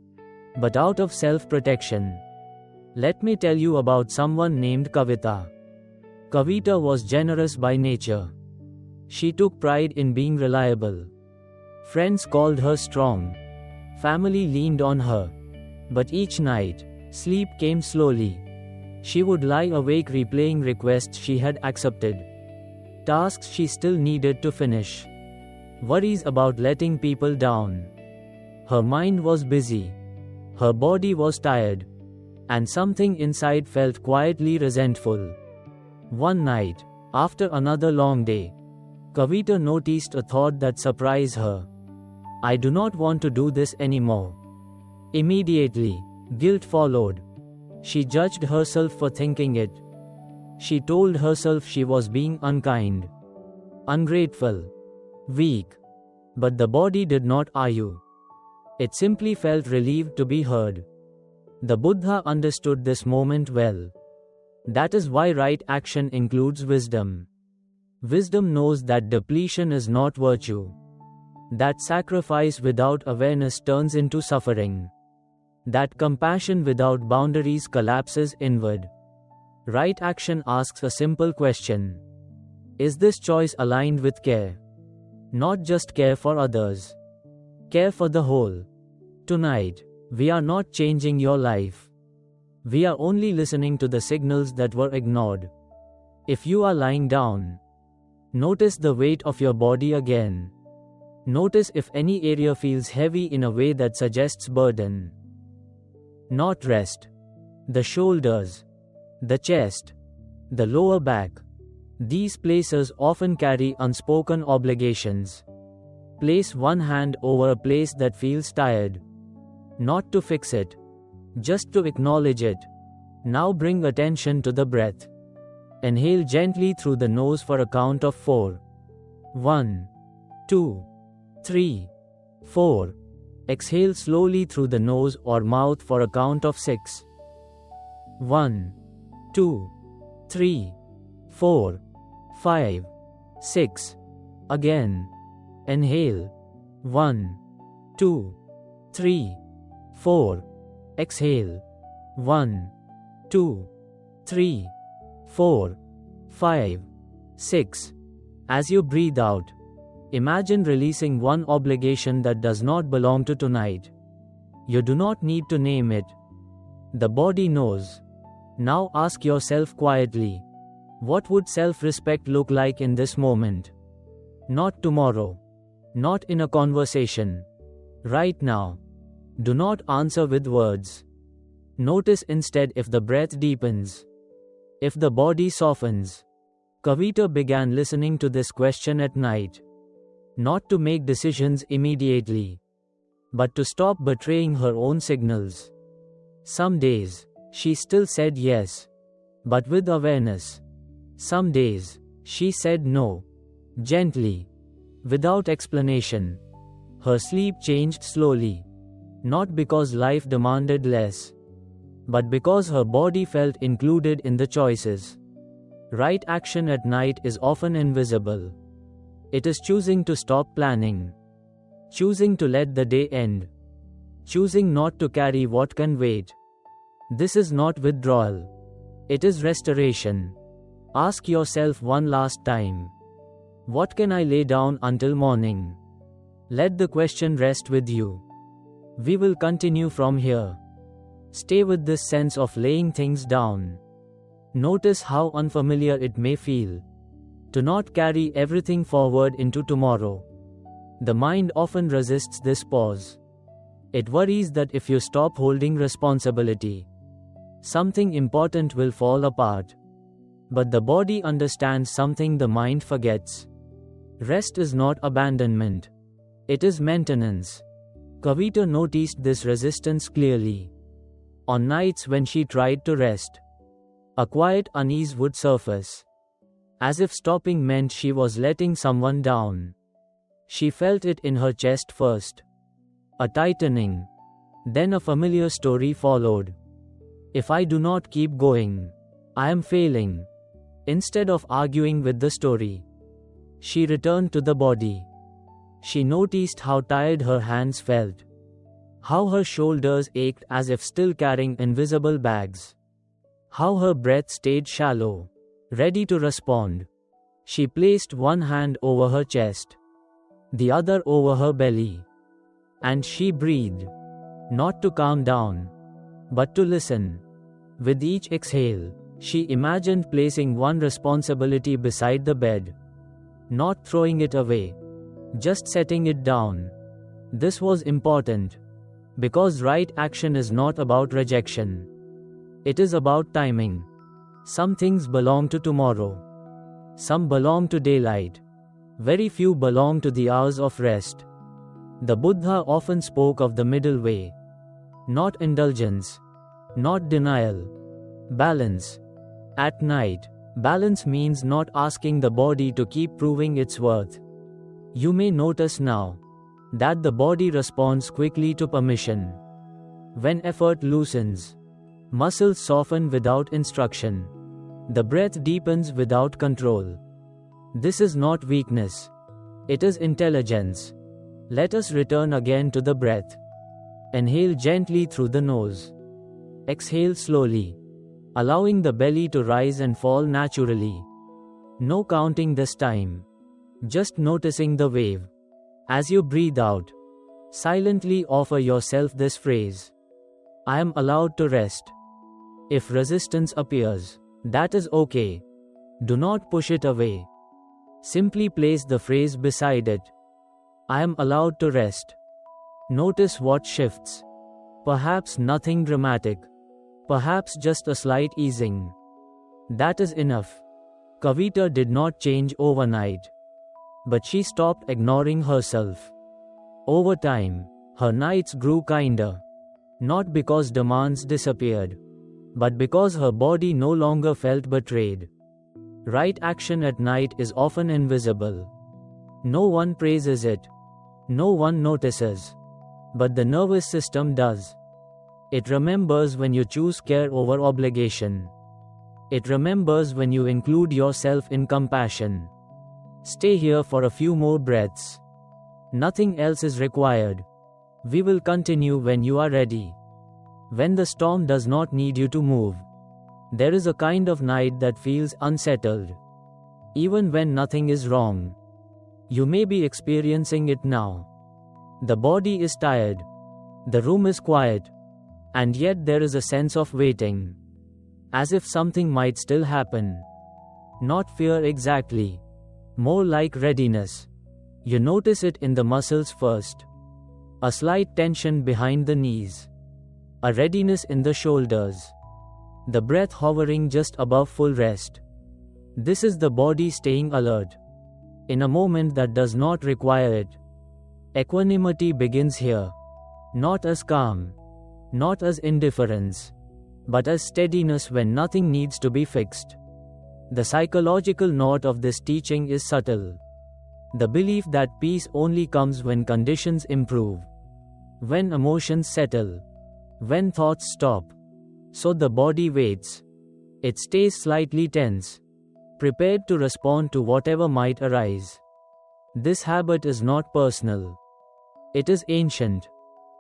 but out of self-protection. Let me tell you about someone named Kavita. Kavita was generous by nature. She took pride in being reliable. Friends called her strong, Family leaned on her. But each night, sleep came slowly. She would lie awake replaying requests she had accepted, tasks she still needed to finish, worries about letting people down. Her mind was busy. Her body was tired. And something inside felt quietly resentful. One night, after another long day, Kavita noticed a thought that surprised her. I do not want to do this anymore. Immediately, guilt followed. She judged herself for thinking it. She told herself she was being unkind, ungrateful, weak. But the body did not argue. It simply felt relieved to be heard. The Buddha understood this moment well. That is why right action includes wisdom. Wisdom knows that depletion is not virtue, that sacrifice without awareness turns into suffering, that compassion without boundaries collapses inward. Right action asks a simple question. Is this choice aligned with care? Not just care for others. Care for the whole. Tonight, we are not changing your life. We are only listening to the signals that were ignored. If you are lying down, notice the weight of your body again. Notice if any area feels heavy in a way that suggests burden. Not rest. The shoulders, the chest, the lower back. These places often carry unspoken obligations. Place one hand over a place that feels tired. Not to fix it, just to acknowledge it. Now bring attention to the breath. Inhale gently through the nose for a count of 4. 1, 2, 3, 4. Exhale slowly through the nose or mouth for a count of 6. 1, 2, 3, 4, 5, 6. Again. Inhale. 1, 2, 3, 4. Exhale. 1, 2, 3, 4, 5, 6. As you breathe out, imagine releasing one obligation that does not belong to tonight. You do not need to name it. The body knows. Now ask yourself quietly, what would self-respect look like in this moment? Not tomorrow. Not in a conversation. Right now. Do not answer with words. Notice instead if the breath deepens, if the body softens. Kavita began listening to this question at night. Not to make decisions immediately, but to stop betraying her own signals. Some days, she still said yes, but with awareness. Some days, she said no, gently, without explanation. Her sleep changed slowly, not because life demanded less, but because her body felt included in the choices. Right action at night is often invisible. It is choosing to stop planning, choosing to let the day end, choosing not to carry what can wait. This is not withdrawal. It is restoration. Ask yourself one last time. What can I lay down until morning? Let the question rest with you. We will continue from here. Stay with this sense of laying things down. Notice how unfamiliar it may feel. Do not carry everything forward into tomorrow. The mind often resists this pause. It worries that if you stop holding responsibility, something important will fall apart. But the body understands something the mind forgets. Rest is not abandonment. It is maintenance. Kavita noticed this resistance clearly. On nights when she tried to rest, a quiet unease would surface, as if stopping meant she was letting someone down. She felt it in her chest first. A tightening. Then a familiar story followed. If I do not keep going, I am failing. Instead of arguing with the story, she returned to the body. She noticed how tired her hands felt, how her shoulders ached as if still carrying invisible bags, how her breath stayed shallow, ready to respond. She placed one hand over her chest, the other over her belly, And she breathed. Not to calm down, but to listen. With each exhale, she imagined placing one responsibility beside the bed. Not throwing it away, just setting it down. This was important, because right action is not about rejection. It is about timing. Some things belong to tomorrow. Some belong to daylight. Very few belong to the hours of rest. The Buddha often spoke of the middle way. Not indulgence. Not denial. Balance. At night, balance means not asking the body to keep proving its worth. You may notice now that the body responds quickly to permission. When effort loosens, muscles soften without instruction. The breath deepens without control. This is not weakness. It is intelligence. Let us return again to the breath. Inhale gently through the nose. Exhale slowly, allowing the belly to rise and fall naturally. No counting this time. Just noticing the wave. As you breathe out, silently offer yourself this phrase: I am allowed to rest. If resistance appears, that is okay. Do not push it away. Simply place the phrase beside it. I am allowed to rest. Notice what shifts. Perhaps nothing dramatic. Perhaps just a slight easing. That is enough. Kavita did not change overnight. But she stopped ignoring herself. Over time, her nights grew kinder. Not because demands disappeared, but because her body no longer felt betrayed. Right action at night is often invisible. No one praises it. No one notices. But the nervous system does. It remembers when you choose care over obligation. It remembers when you include yourself in compassion. Stay here for a few more breaths. Nothing else is required. We will continue when you are ready. When the storm does not need you to move. There is a kind of night that feels unsettled. Even when nothing is wrong. You may be experiencing it now. The body is tired. The room is quiet. And yet there is a sense of waiting. As if something might still happen. Not fear exactly. More like readiness. You notice it in the muscles first. A slight tension behind the knees. A readiness in the shoulders. The breath hovering just above full rest. This is the body staying alert. In a moment that does not require it. Equanimity begins here. Not as calm. Not as indifference. But as steadiness when nothing needs to be fixed. The psychological note of this teaching is subtle. The belief that peace only comes when conditions improve. When emotions settle. When thoughts stop. So the body waits. It stays slightly tense. Prepared to respond to whatever might arise. This habit is not personal. It is ancient.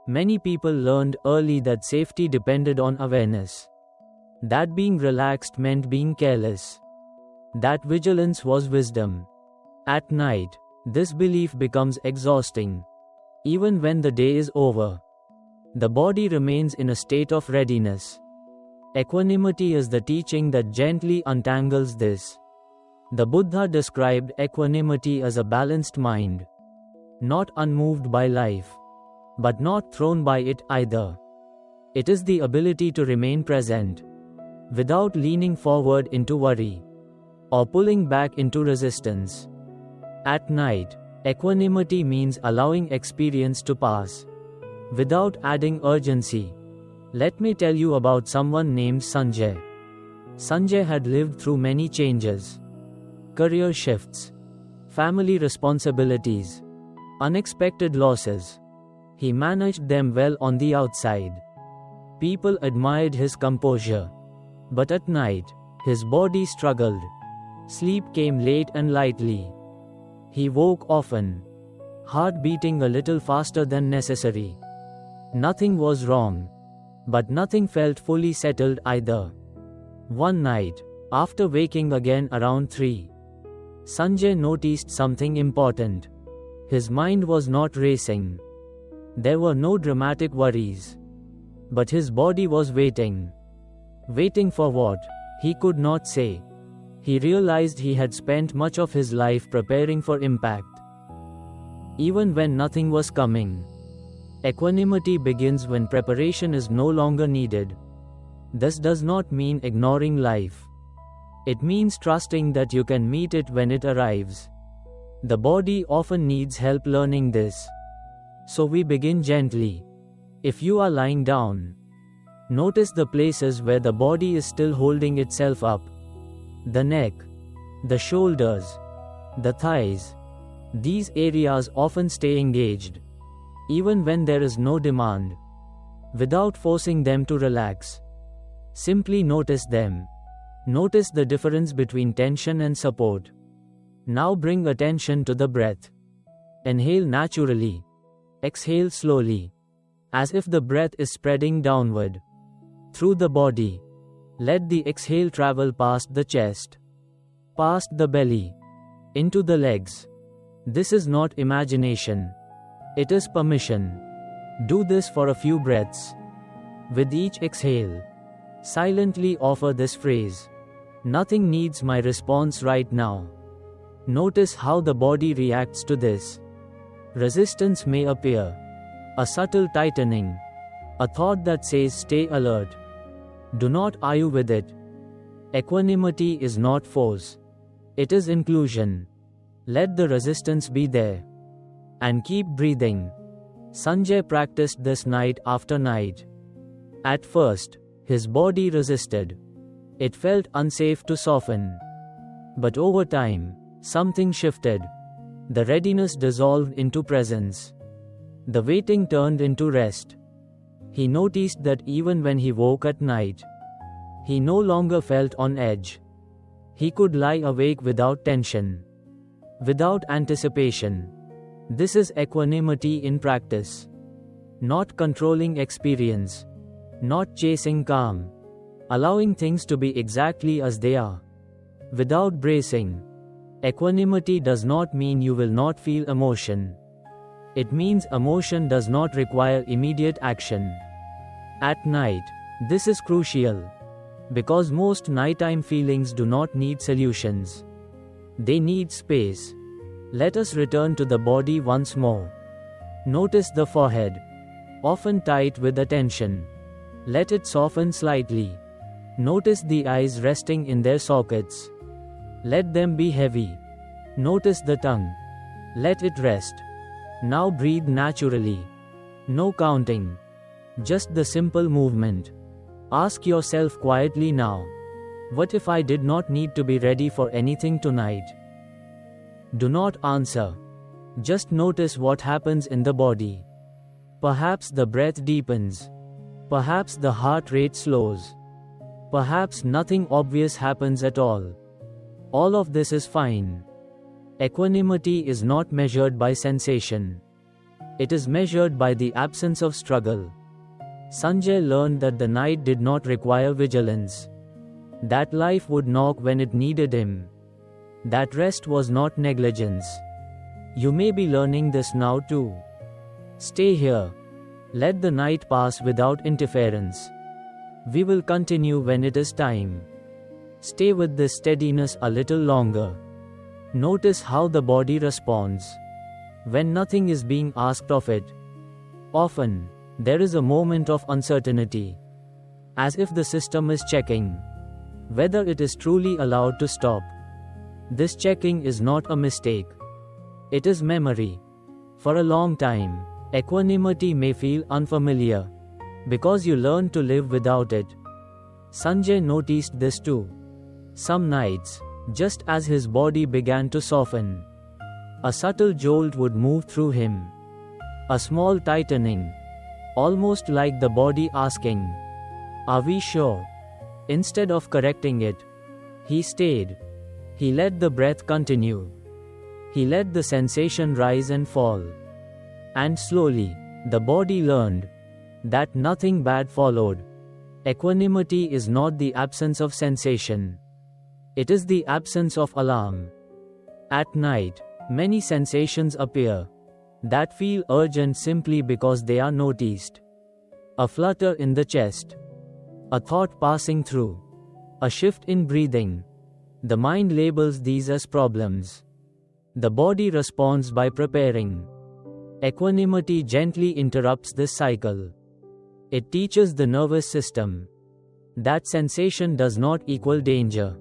Many people learned early that safety depended on awareness. That being relaxed meant being careless. That vigilance was wisdom. At night, this belief becomes exhausting. Even when the day is over, the body remains in a state of readiness. Equanimity is the teaching that gently untangles this. The Buddha described equanimity as a balanced mind. Not unmoved by life, but not thrown by it either. It is the ability to remain present, without leaning forward into worry, or pulling back into resistance. At night, equanimity means allowing experience to pass, without adding urgency. Let me tell you about someone named Sanjay. Sanjay had lived through many changes. Career shifts, family responsibilities, unexpected losses. He managed them well on the outside. People admired his composure. But at night, his body struggled. Sleep came late and lightly. He woke often, heart beating a little faster than necessary. Nothing was wrong, but nothing felt fully settled either. One night, after waking again around 3, Sanjay noticed something important. His mind was not racing. There were no dramatic worries. But his body was waiting. Waiting for what? He could not say. He realized he had spent much of his life preparing for impact. Even when nothing was coming. Equanimity begins when preparation is no longer needed. This does not mean ignoring life. It means trusting that you can meet it when it arrives. The body often needs help learning this. So we begin gently. If you are lying down, notice the places where the body is still holding itself up. The neck, the shoulders, the thighs. These areas often stay engaged, even when there is no demand. Without forcing them to relax. Simply notice them. Notice the difference between tension and support. Now bring attention to the breath. Inhale naturally. Exhale slowly. As if the breath is spreading downward. Through the body. Let the exhale travel past the chest. Past the belly. Into the legs. This is not imagination. It is permission. Do this for a few breaths. With each exhale, silently offer this phrase. Nothing needs my response right now. Notice how the body reacts to this. Resistance may appear. A subtle tightening. A thought that says stay alert. Do not argue with it. Equanimity is not force. It is inclusion. Let the resistance be there. And keep breathing. Sanjay practiced this night after night. At first, his body resisted. It felt unsafe to soften. But over time, something shifted. The readiness dissolved into presence. The waiting turned into rest. He noticed that even when he woke at night, he no longer felt on edge. He could lie awake without tension. Without anticipation. This is equanimity in practice. Not controlling experience. Not chasing calm. Allowing things to be exactly as they are. Without bracing. Equanimity does not mean you will not feel emotion. It means emotion does not require immediate action. At night, this is crucial. Because most nighttime feelings do not need solutions. They need space. Let us return to the body once more. Notice the forehead. Often tight with attention. Let it soften slightly. Notice the eyes resting in their sockets. Let them be heavy. Notice the tongue. Let it rest. Now breathe naturally. No counting. Just the simple movement. Ask yourself quietly now. What if I did not need to be ready for anything tonight? Do not answer. Just notice what happens in the body. Perhaps the breath deepens. Perhaps the heart rate slows. Perhaps nothing obvious happens at all. All of this is fine. Equanimity is not measured by sensation. It is measured by the absence of struggle. Sanjay learned that the night did not require vigilance. That life would knock when it needed him. That rest was not negligence. You may be learning this now too. Stay here. Let the night pass without interference. We will continue when it is time. Stay with this steadiness a little longer. Notice how the body responds. When nothing is being asked of it. Often, there is a moment of uncertainty. As if the system is checking whether it is truly allowed to stop. This checking is not a mistake. It is memory. For a long time, equanimity may feel unfamiliar. Because you learn to live without it. Sanjay noticed this too. Some nights, just as his body began to soften, a subtle jolt would move through him. A small tightening. Almost like the body asking, "Are we sure?" Instead of correcting it, he stayed. He let the breath continue. He let the sensation rise and fall. And slowly, the body learned that nothing bad followed. Equanimity is not the absence of sensation. It is the absence of alarm. At night, many sensations appear. that feel urgent simply because they are noticed. A flutter in the chest, a thought passing through, a shift in breathing. The mind labels these as problems. The body responds by preparing. Equanimity gently interrupts this cycle. It teaches the nervous system that sensation does not equal danger,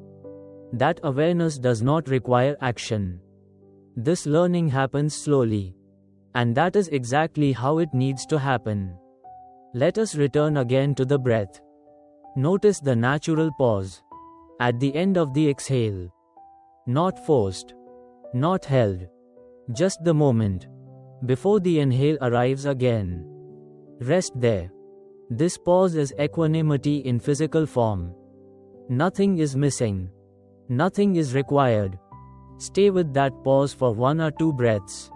that awareness does not require action. This learning happens slowly, and that is exactly how it needs to happen. Let us return again to the breath. Notice the natural pause at the end of the exhale. Not forced, not held, just the moment before the inhale arrives again. Rest there. This pause is equanimity in physical form. Nothing is missing. Nothing is required. Stay with that pause for 1 or 2 breaths.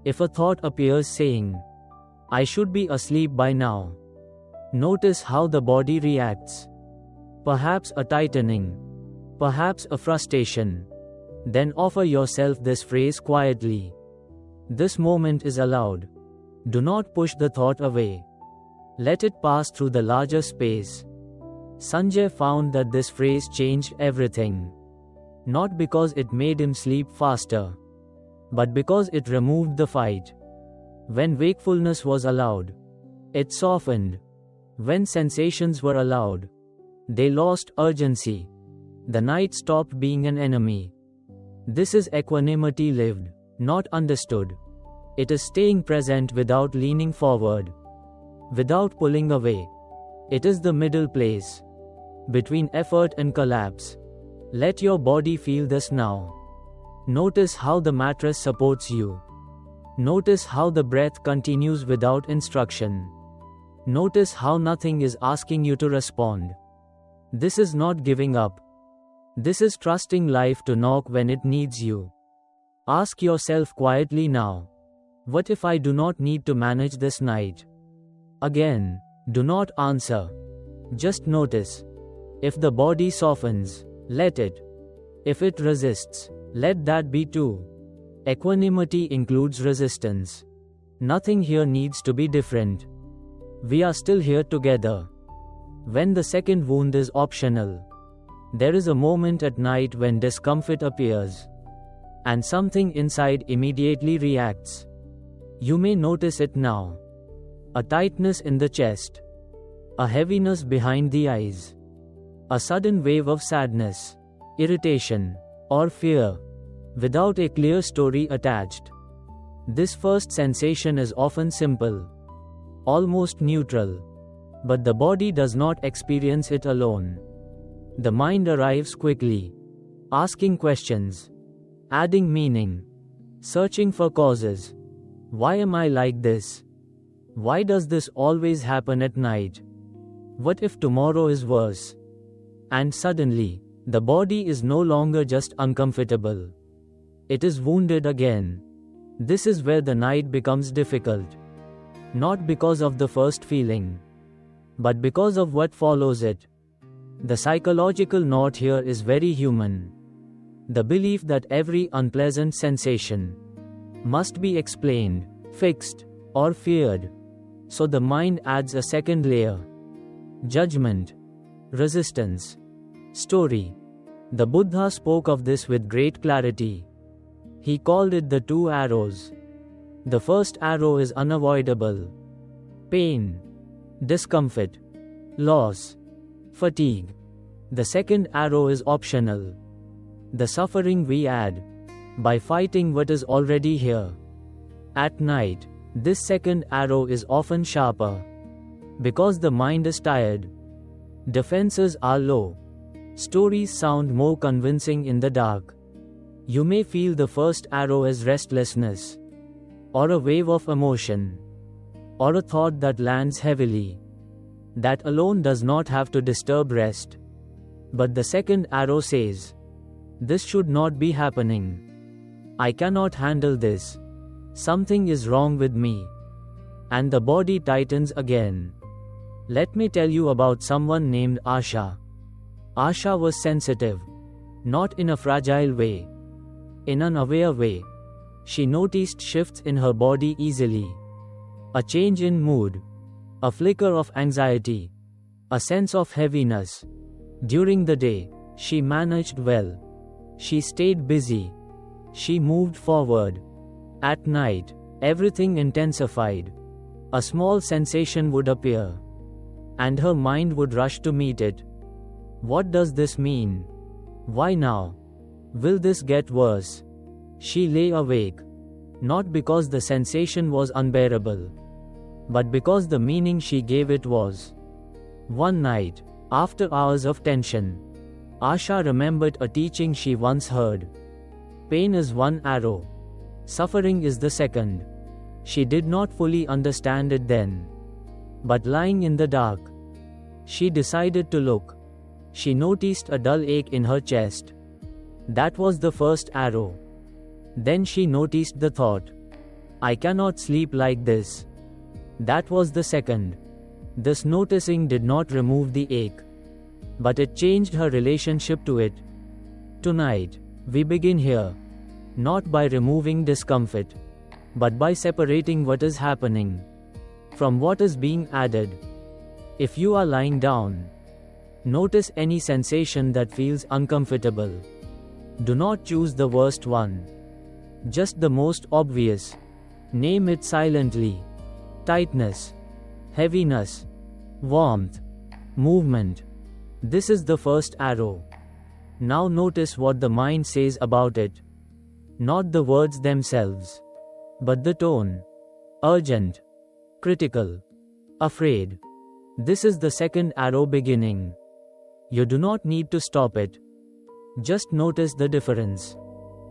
If a thought appears saying, "I should be asleep by now," notice how the body reacts. Perhaps a tightening, perhaps a frustration. Then offer yourself this phrase quietly. This moment is allowed. Do not push the thought away. Let it pass through the larger space. Sanjay found that this phrase changed everything. Not because it made him sleep faster, but because it removed the fight. When wakefulness was allowed, it softened. When sensations were allowed, they lost urgency. The night stopped being an enemy. This is equanimity lived, not understood. It is staying present without leaning forward, without pulling away. It is the middle place between effort and collapse. Let your body feel this now. Notice how the mattress supports you. Notice how the breath continues without instruction. Notice how nothing is asking you to respond. This is not giving up. This is trusting life to knock when it needs you. Ask yourself quietly now, what if I do not need to manage this night? Again, do not answer. Just notice. If the body softens, let it. If it resists, let that be too. Equanimity includes resistance. Nothing here needs to be different. We are still here together. When the second wound is optional, there is a moment at night when discomfort appears, and something inside immediately reacts. You may notice it now. A tightness in the chest, a heaviness behind the eyes, a sudden wave of sadness, irritation, or fear, without a clear story attached. This first sensation is often simple, almost neutral, but the body does not experience it alone. The mind arrives quickly, asking questions, adding meaning, searching for causes. Why am I like this? Why does this always happen at night? What if tomorrow is worse? And suddenly, the body is no longer just uncomfortable. It is wounded again. This is where the night becomes difficult. Not because of the first feeling, but because of what follows it. The psychological note here is very human. The belief that every unpleasant sensation must be explained, fixed, or feared. So the mind adds a second layer. Judgment, resistance, story. The Buddha spoke of this with great clarity. He called it the 2 arrows. The first arrow is unavoidable. Pain, discomfort, loss, fatigue. The second arrow is optional. The suffering we add by fighting what is already here. At night, this second arrow is often sharper. Because the mind is tired, defenses are low. Stories sound more convincing in the dark. You may feel the first arrow as restlessness, or a wave of emotion, or a thought that lands heavily. That alone does not have to disturb rest. But the second arrow says, this should not be happening. I cannot handle this. Something is wrong with me. And the body tightens again. Let me tell you about someone named Asha. Asha was sensitive. Not in a fragile way. In an aware way. She noticed shifts in her body easily. A change in mood. A flicker of anxiety. A sense of heaviness. During the day, she managed well. She stayed busy. She moved forward. At night, everything intensified. A small sensation would appear, and her mind would rush to meet it. What does this mean? Why now? Will this get worse? She lay awake, not because the sensation was unbearable, but because the meaning she gave it was. One night, after hours of tension, Asha remembered a teaching she once heard. Pain is one arrow. Suffering is the second. She did not fully understand it then. But lying in the dark, she decided to look. She noticed a dull ache in her chest. That was the first arrow. Then she noticed the thought, I cannot sleep like this. That was the second. This noticing did not remove the ache, but it changed her relationship to it. Tonight, we begin here, not by removing discomfort, but by separating what is happening from what is being added. If you are lying down, notice any sensation that feels uncomfortable. Do not choose the worst one, just the most obvious. Name it silently. Tightness, heaviness, warmth, movement. This is the first arrow. Now notice what the mind says about it. Not the words themselves, but the tone. Urgent, critical, afraid. This is the second arrow beginning. You do not need to stop it. Just notice the difference.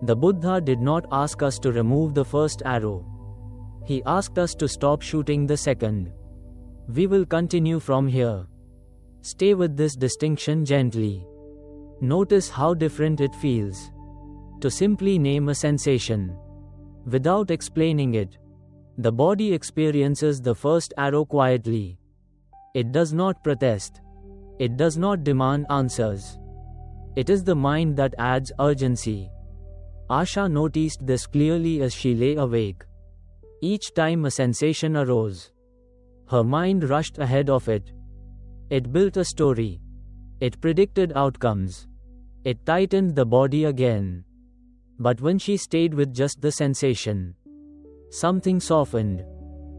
The Buddha did not ask us to remove the first arrow. He asked us to stop shooting the second. We will continue from here. Stay with this distinction gently. Notice how different it feels to simply name a sensation without explaining it. The body experiences the first arrow quietly. It does not protest. It does not demand answers. It is the mind that adds urgency. Asha noticed this clearly as she lay awake. Each time a sensation arose, her mind rushed ahead of it. It built a story. It predicted outcomes. It tightened the body again. But when she stayed with just the sensation, something softened.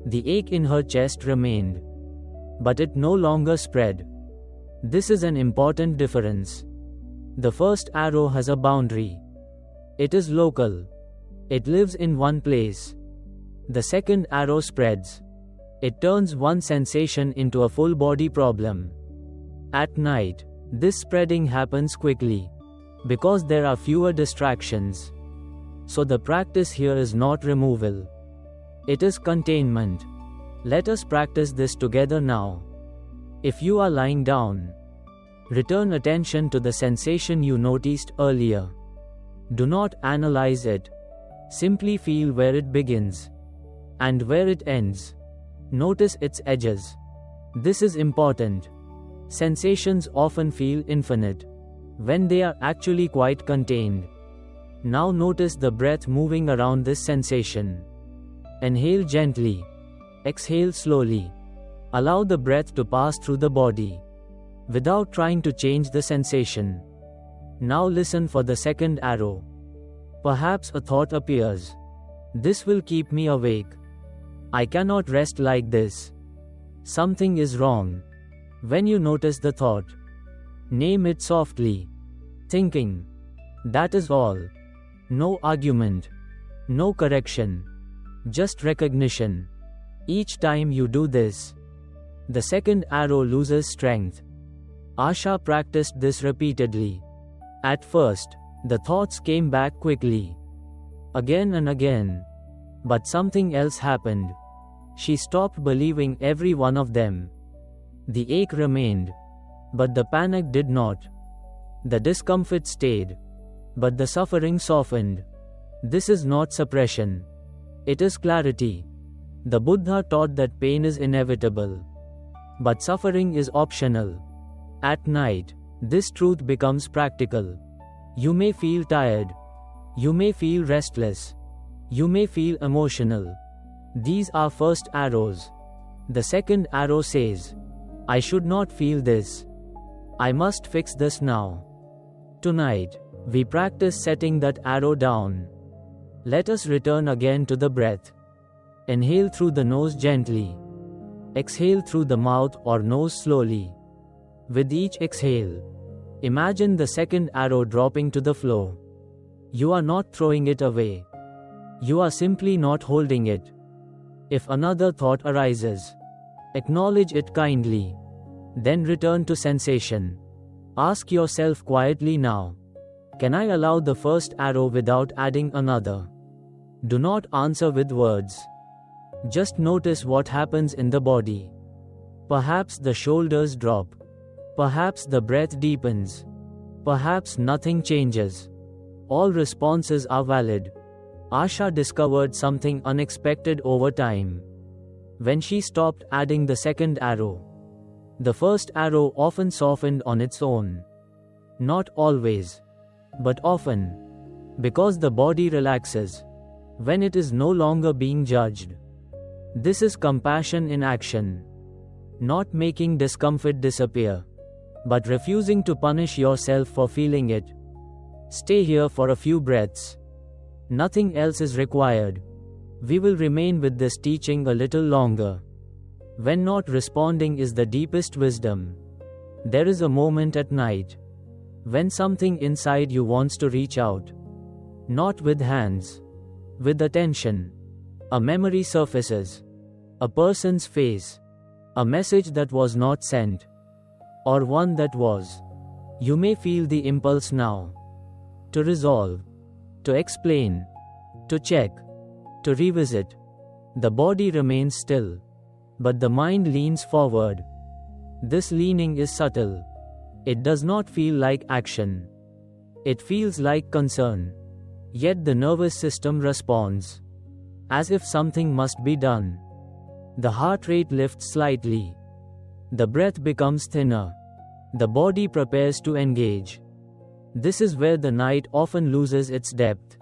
The ache in her chest remained, but it no longer spread. This is an important difference. The first arrow has a boundary. It is local. It lives in one place. The second arrow spreads. It turns one sensation into a full body problem. At night, this spreading happens quickly, because there are fewer distractions. So the practice here is not removal. It is containment. Let us practice this together now. If you are lying down, return attention to the sensation you noticed earlier. Do not analyze it. Simply feel where it begins and where it ends. Notice its edges. This is important. Sensations often feel infinite when they are actually quite contained. Now notice the breath moving around this sensation. Inhale gently. Exhale slowly. Allow the breath to pass through the body without trying to change the sensation. Now listen for the second arrow. Perhaps a thought appears. This will keep me awake. I cannot rest like this. Something is wrong. When you notice the thought, name it softly. Thinking. That is all. No argument. No correction. Just recognition. Each time you do this, the second arrow loses strength. Asha practiced this repeatedly. At first, the thoughts came back quickly. Again and again. But something else happened. She stopped believing every one of them. The ache remained, but the panic did not. The discomfort stayed, but the suffering softened. This is not suppression. It is clarity. The Buddha taught that pain is inevitable, but suffering is optional. At night, this truth becomes practical. You may feel tired. You may feel restless. You may feel emotional. These are first arrows. The second arrow says, I should not feel this. I must fix this now. Tonight, we practice setting that arrow down. Let us return again to the breath. Inhale through the nose gently. Exhale through the mouth or nose slowly. With each exhale, imagine the second arrow dropping to the floor. You are not throwing it away. You are simply not holding it. If another thought arises, acknowledge it kindly. Then return to sensation. Ask yourself quietly now, can I allow the first arrow without adding another? Do not answer with words. Just notice what happens in the body. Perhaps the shoulders drop. Perhaps the breath deepens. Perhaps nothing changes. All responses are valid. Asha discovered something unexpected over time. When she stopped adding the second arrow, the first arrow often softened on its own. Not always, but often. Because the body relaxes when it is no longer being judged. This is compassion in action. Not making discomfort disappear, but refusing to punish yourself for feeling it. Stay here for a few breaths. Nothing else is required. We will remain with this teaching a little longer. When not responding is the deepest wisdom. There is a moment at night when something inside you wants to reach out. Not with hands, with attention. A memory surfaces. A person's face. A message that was not sent. Or one that was. You may feel the impulse now. To resolve. To explain. To check. To revisit. The body remains still. But the mind leans forward. This leaning is subtle. It does not feel like action. It feels like concern. Yet the nervous system responds. As if something must be done. The heart rate lifts slightly. The breath becomes thinner. The body prepares to engage. This is where the night often loses its depth.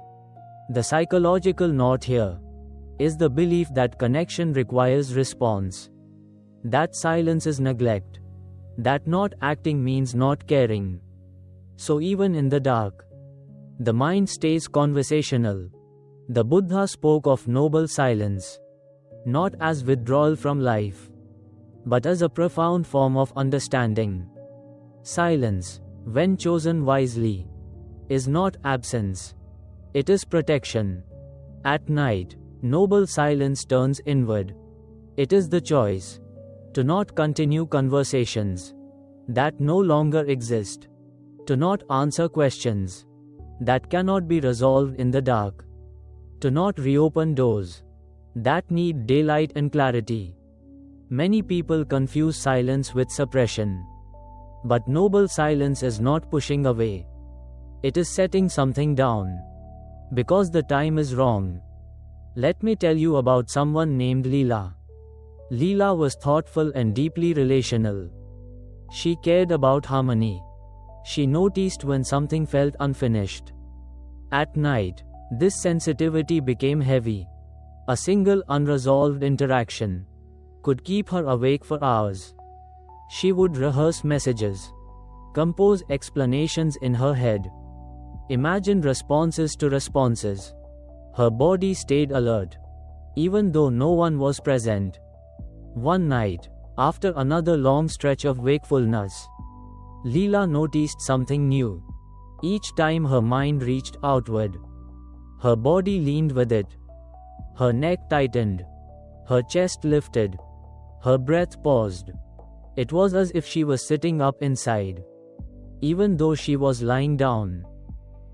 The psychological knot here is the belief that connection requires response. That silence is neglect. That not acting means not caring. So even in the dark, the mind stays conversational. The Buddha spoke of noble silence, not as withdrawal from life, but as a profound form of understanding. Silence, when chosen wisely, is not absence. It is protection. At night, noble silence turns inward. It is the choice to not continue conversations that no longer exist, to not answer questions that cannot be resolved in the dark, to not reopen doors that need daylight and clarity. Many people confuse silence with suppression. But noble silence is not pushing away. It is setting something down. Because the time is wrong. Let me tell you about someone named Leela. Leela was thoughtful and deeply relational. She cared about harmony. She noticed when something felt unfinished. At night, this sensitivity became heavy. A single unresolved interaction could keep her awake for hours. She would rehearse messages, compose explanations in her head, imagine responses to responses. Her body stayed alert, even though no one was present. One night, after another long stretch of wakefulness, Leela noticed something new. Each time her mind reached outward, her body leaned with it. Her neck tightened. Her chest lifted. Her breath paused. It was as if she was sitting up inside, even though she was lying down.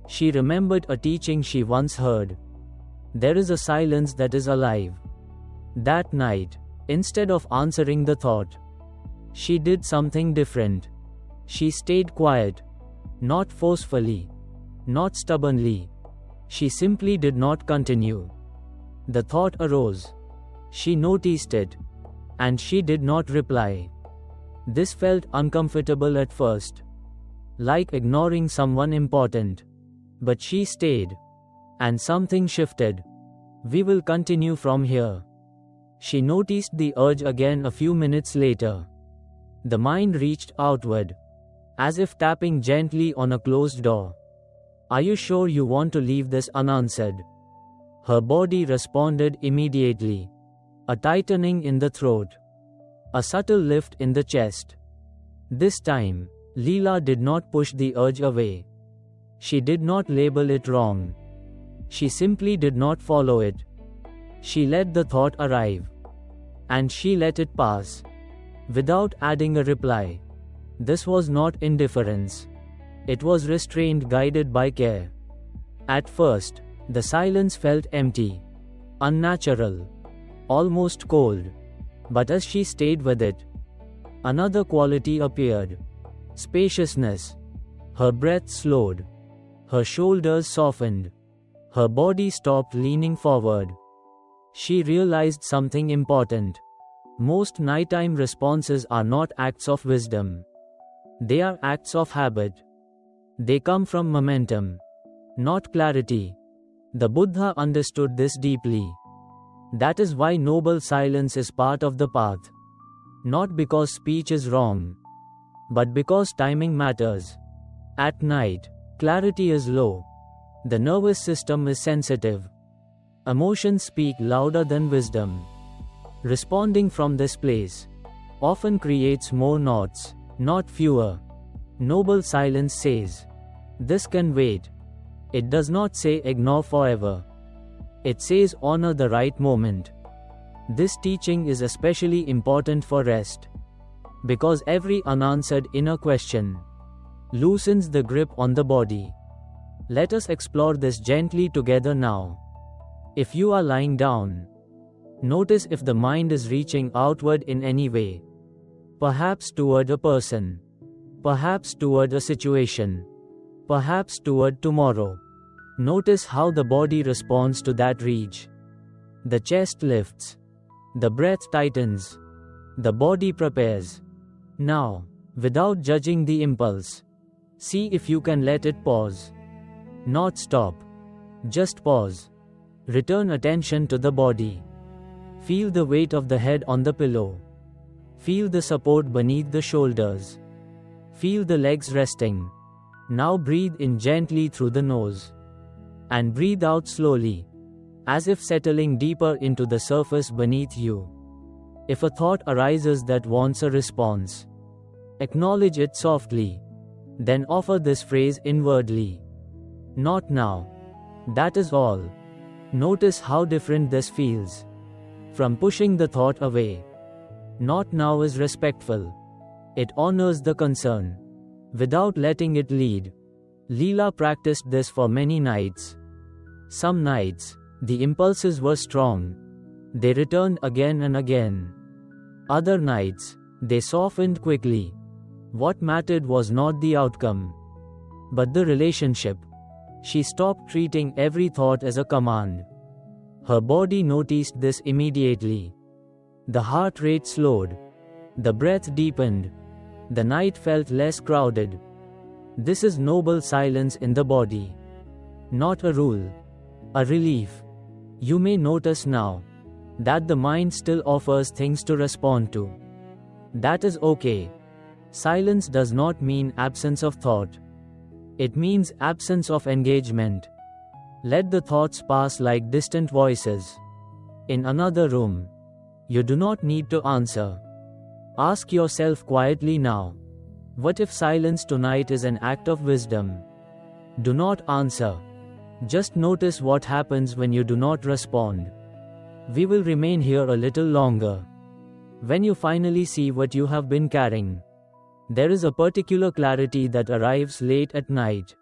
She remembered a teaching she once heard. There is a silence that is alive. That night, instead of answering the thought, she did something different. She stayed quiet. Not forcefully. Not stubbornly. She simply did not continue. The thought arose. She noticed it. And she did not reply. This felt uncomfortable at first. Like ignoring someone important. But she stayed. And something shifted. We will continue from here. She noticed the urge again a few minutes later. The mind reached outward, as if tapping gently on a closed door. Are you sure you want to leave this unanswered? Her body responded immediately. A tightening in the throat. A subtle lift in the chest. This time, Leela did not push the urge away. She did not label it wrong. She simply did not follow it. She let the thought arrive. And she let it pass. Without adding a reply. This was not indifference. It was restraint guided by care. At first, the silence felt empty, unnatural, almost cold. But as she stayed with it, another quality appeared. Spaciousness. Her breath slowed. Her shoulders softened. Her body stopped leaning forward. She realized something important. Most nighttime responses are not acts of wisdom. They are acts of habit. They come from momentum, not clarity. The Buddha understood this deeply. That is why noble silence is part of the path. Not because speech is wrong, but because timing matters. At night, clarity is low. The nervous system is sensitive. Emotions speak louder than wisdom. Responding from this place often creates more knots, not fewer. Noble silence says, this can wait. It does not say ignore forever. It says honor the right moment. This teaching is especially important for rest, because every unanswered inner question loosens the grip on the body. Let us explore this gently together now. If you are lying down, notice if the mind is reaching outward in any way. Perhaps toward a person. Perhaps toward a situation. Perhaps toward tomorrow. Notice how the body responds to that reach. The chest lifts. The breath tightens. The body prepares. Now, without judging the impulse, see if you can let it pause. Not stop. Just pause. Return attention to the body. Feel the weight of the head on the pillow. Feel the support beneath the shoulders. Feel the legs resting. Now breathe in gently through the nose. And breathe out slowly, as if settling deeper into the surface beneath you. If a thought arises that wants a response, acknowledge it softly. Then offer this phrase inwardly. Not now. That is all. Notice how different this feels from pushing the thought away. Not now is respectful. It honors the concern, without letting it lead. Leela practiced this for many nights. Some nights, the impulses were strong. They returned again and again. Other nights, they softened quickly. What mattered was not the outcome, but the relationship. She stopped treating every thought as a command. Her body noticed this immediately. The heart rate slowed. The breath deepened. The night felt less crowded. This is noble silence in the body. Not a rule. A relief. You may notice now that the mind still offers things to respond to. That is okay. Silence does not mean absence of thought. It means absence of engagement. Let the thoughts pass like distant voices. In another room. You do not need to answer. Ask yourself quietly now. What if silence tonight is an act of wisdom? Do not answer. Just notice what happens when you do not respond. We will remain here a little longer. When you finally see what you have been carrying, there is a particular clarity that arrives late at night.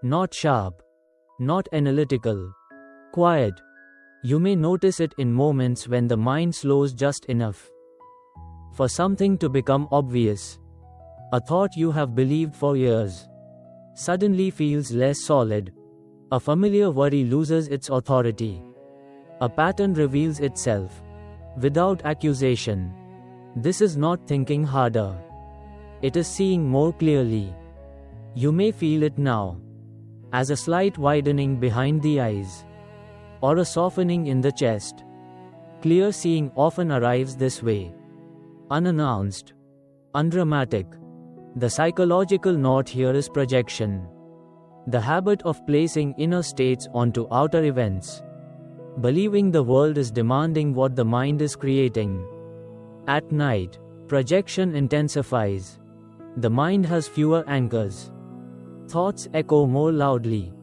Not sharp. Not analytical. Quiet. You may notice it in moments when the mind slows just enough for something to become obvious. A thought you have believed for years suddenly feels less solid. A familiar worry loses its authority. A pattern reveals itself without accusation. This is not thinking harder. It is seeing more clearly. You may feel it now, as a slight widening behind the eyes, or a softening in the chest. Clear seeing often arrives this way. Unannounced. Undramatic. The psychological knot here is projection. The habit of placing inner states onto outer events. Believing the world is demanding what the mind is creating. At night, projection intensifies. The mind has fewer anchors. Thoughts echo more loudly.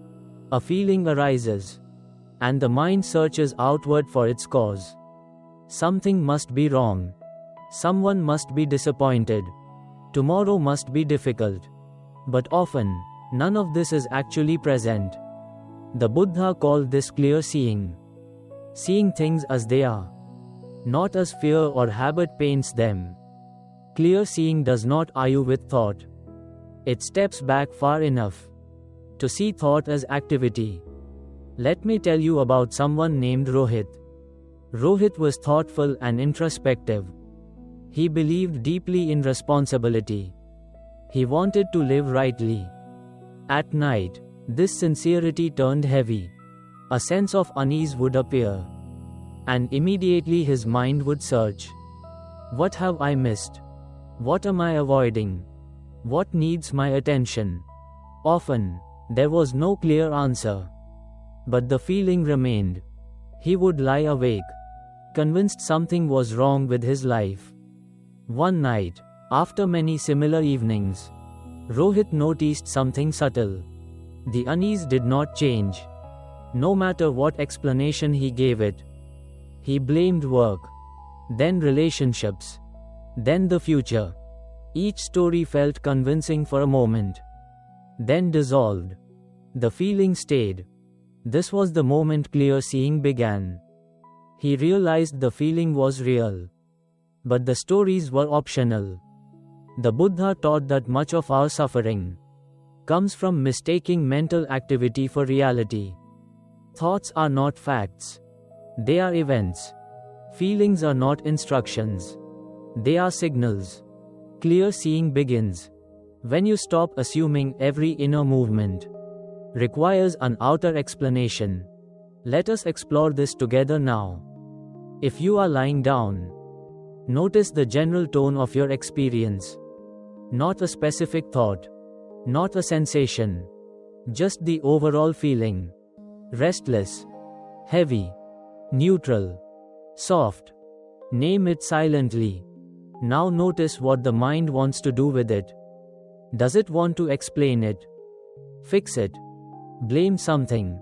A feeling arises. And the mind searches outward for its cause. Something must be wrong. Someone must be disappointed. Tomorrow must be difficult. But often, none of this is actually present. The Buddha called this clear seeing. Seeing things as they are. Not as fear or habit paints them. Clear seeing does not argue with thought. It steps back far enough to see thought as activity. Let me tell you about someone named Rohit. Rohit was thoughtful and introspective. He believed deeply in responsibility. He wanted to live rightly. At night, this sincerity turned heavy. A sense of unease would appear. And immediately his mind would search. What have I missed? What am I avoiding? What needs my attention? Often, there was no clear answer. But the feeling remained. He would lie awake, convinced something was wrong with his life. One night, after many similar evenings, Rohit noticed something subtle. The unease did not change. No matter what explanation he gave it. He blamed work, then relationships, then the future. Each story felt convincing for a moment, then dissolved. The feeling stayed. This was the moment clear seeing began. He realized the feeling was real. But the stories were optional. The Buddha taught that much of our suffering comes from mistaking mental activity for reality. Thoughts are not facts. They are events. Feelings are not instructions. They are signals. Clear seeing begins when you stop assuming every inner movement requires an outer explanation. Let us explore this together now. If you are lying down, notice the general tone of your experience. Not a specific thought. Not a sensation. Just the overall feeling. Restless. Heavy. Neutral. Soft. Name it silently. Now notice what the mind wants to do with it. Does it want to explain it? Fix it? Blame something?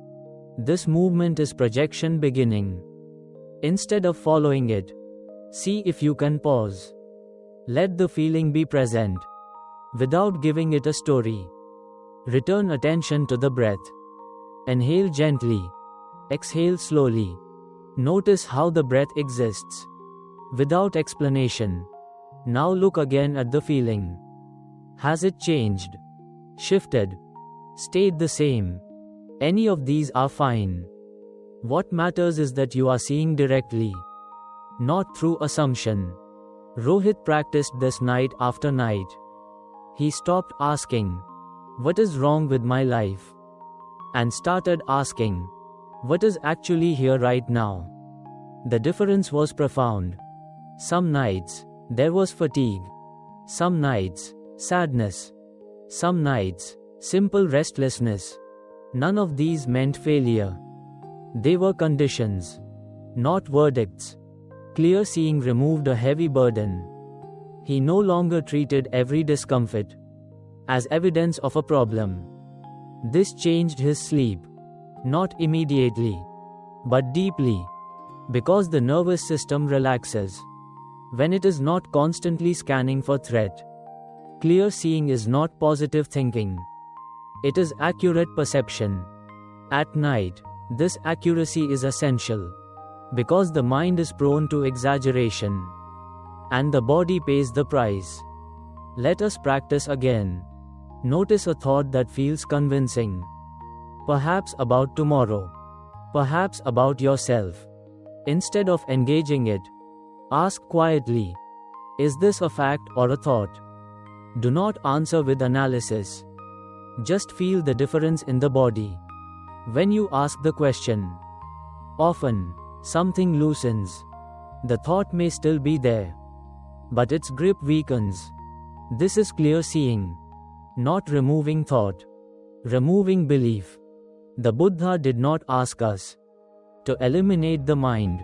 This movement is projection beginning. Instead of following it, see if you can pause. Let the feeling be present, without giving it a story. Return attention to the breath. Inhale gently. Exhale slowly. Notice how the breath exists, without explanation. Now look again at the feeling. Has it changed? Shifted? Stayed the same? Any of these are fine. What matters is that you are seeing directly, not through assumption. Rohit practiced this night after night. He stopped asking, "What is wrong with my life?" and started asking, "What is actually here right now?" The difference was profound. Some nights, there was fatigue. Some nights, sadness. Some nights, simple restlessness. None of these meant failure. They were conditions, not verdicts. Clear seeing removed a heavy burden. He no longer treated every discomfort as evidence of a problem. This changed his sleep. Not immediately, but deeply. Because the nervous system relaxes when it is not constantly scanning for threat. Clear seeing is not positive thinking. It is accurate perception. At night, this accuracy is essential, because the mind is prone to exaggeration, and the body pays the price. Let us practice again. Notice a thought that feels convincing. Perhaps about tomorrow. Perhaps about yourself. Instead of engaging it, ask quietly, "Is this a fact or a thought?" Do not answer with analysis. Just feel the difference in the body when you ask the question. Often, something loosens. The thought may still be there, but its grip weakens. This is clear seeing. Not removing thought, removing belief. The Buddha did not ask us to eliminate the mind.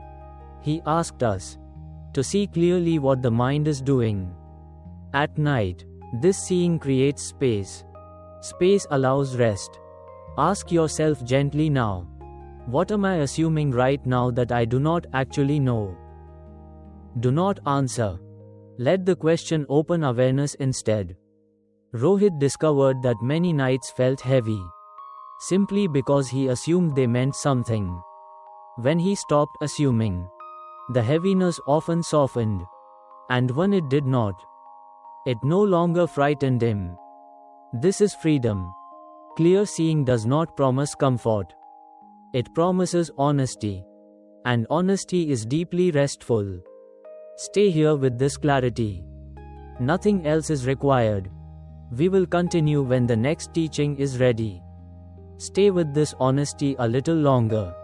He asked us to see clearly what the mind is doing. At night, this seeing creates space. Space allows rest. Ask yourself gently now, what am I assuming right now that I do not actually know? Do not answer. Let the question open awareness instead. Rohit discovered that many nights felt heavy, simply because he assumed they meant something. When he stopped assuming, the heaviness often softened, and when it did not, it no longer frightened him. This is freedom. Clear seeing does not promise comfort. It promises honesty, and honesty is deeply restful. Stay here with this clarity. Nothing else is required. We will continue when the next teaching is ready. Stay with this honesty a little longer.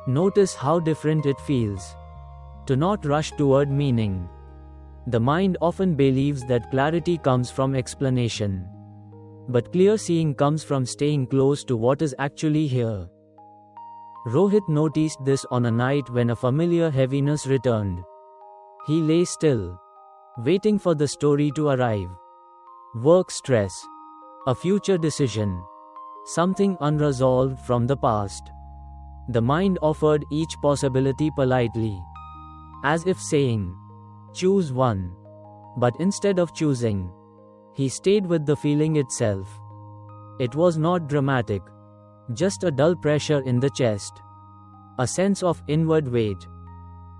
Notice how different it feels. Do not rush toward meaning. The mind often believes that clarity comes from explanation. But clear seeing comes from staying close to what is actually here. Rohit noticed this on a night when a familiar heaviness returned. He lay still, waiting for the story to arrive. Work stress, a future decision, something unresolved from the past. The mind offered each possibility politely, as if saying, choose one. But instead of choosing, he stayed with the feeling itself. It was not dramatic, just a dull pressure in the chest, a sense of inward weight.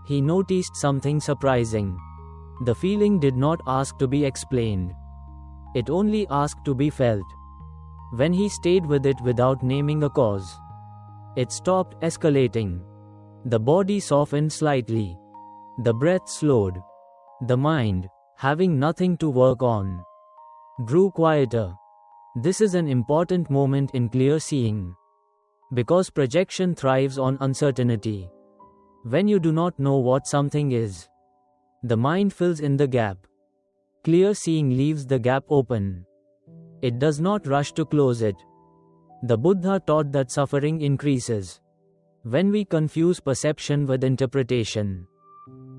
He noticed something surprising. The feeling did not ask to be explained. It only asked to be felt. When he stayed with it without naming a cause, it stopped escalating. The body softened slightly. The breath slowed. The mind, having nothing to work on, grew quieter. This is an important moment in clear seeing, because projection thrives on uncertainty. When you do not know what something is, the mind fills in the gap. Clear seeing leaves the gap open. It does not rush to close it. The Buddha taught that suffering increases when we confuse perception with interpretation.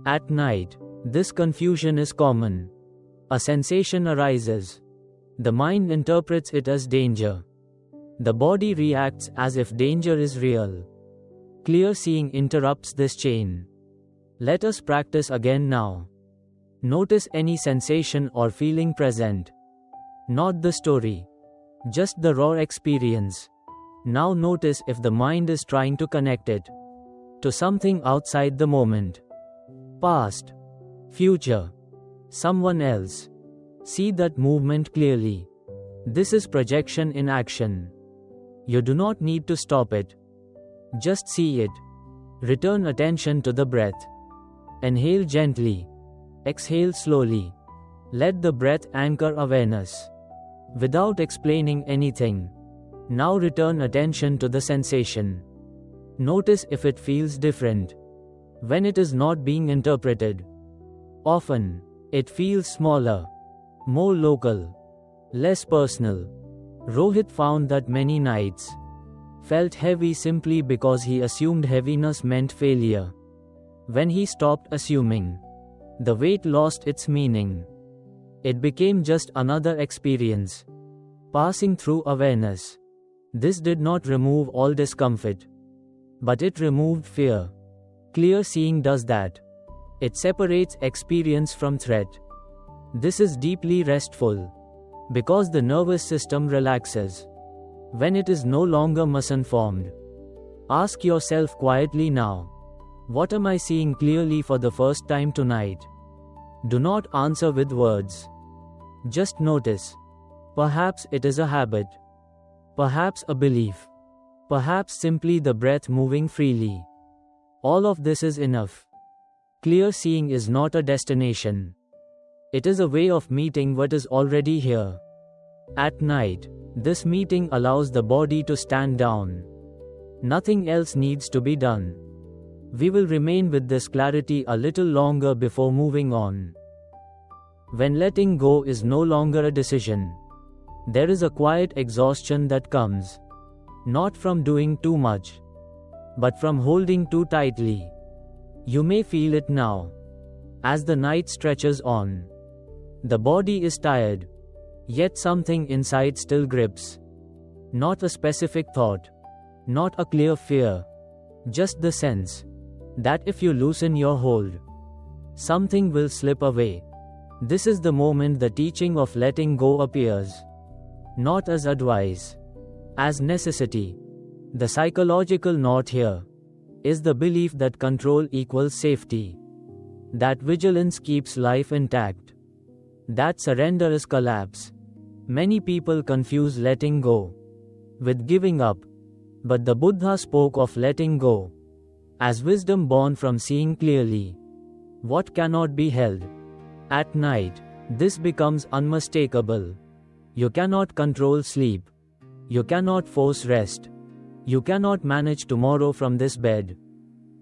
At night, this confusion is common. A sensation arises. The mind interprets it as danger. The body reacts as if danger is real. Clear seeing interrupts this chain. Let us practice again now. Notice any sensation or feeling present. Not the story, just the raw experience. Now notice if the mind is trying to connect it to something outside the moment. Past, future, someone else. See that movement clearly. This is projection in action. You do not need to stop it. Just see it. Return attention to the breath. Inhale gently. Exhale slowly. Let the breath anchor awareness. Without explaining anything. Now return attention to the sensation. Notice if it feels different when it is not being interpreted. Often, it feels smaller, more local, less personal. Rohit found that many nights felt heavy simply because he assumed heaviness meant failure. When he stopped assuming, the weight lost its meaning. It became just another experience, passing through awareness. This did not remove all discomfort, but it removed fear. Clear seeing does that. It separates experience from threat. This is deeply restful, because the nervous system relaxes when it is no longer misinformed. Ask yourself quietly now, what am I seeing clearly for the first time tonight? Do not answer with words. Just notice. Perhaps it is a habit. Perhaps a belief. Perhaps simply the breath moving freely. All of this is enough. Clear seeing is not a destination. It is a way of meeting what is already here. At night, this meeting allows the body to stand down. Nothing else needs to be done. We will remain with this clarity a little longer before moving on. When letting go is no longer a decision, there is a quiet exhaustion that comes, not from doing too much, but from holding too tightly. You may feel it now. As the night stretches on, the body is tired, yet something inside still grips. Not a specific thought, not a clear fear, just the sense that if you loosen your hold, something will slip away. This is the moment the teaching of letting go appears, not as advice, as necessity. The psychological knot here is the belief that control equals safety, that vigilance keeps life intact, that surrender is collapse. Many people confuse letting go with giving up, but the Buddha spoke of letting go as wisdom born from seeing clearly what cannot be held. At night, this becomes unmistakable. You cannot control sleep. You cannot force rest. You cannot manage tomorrow from this bed.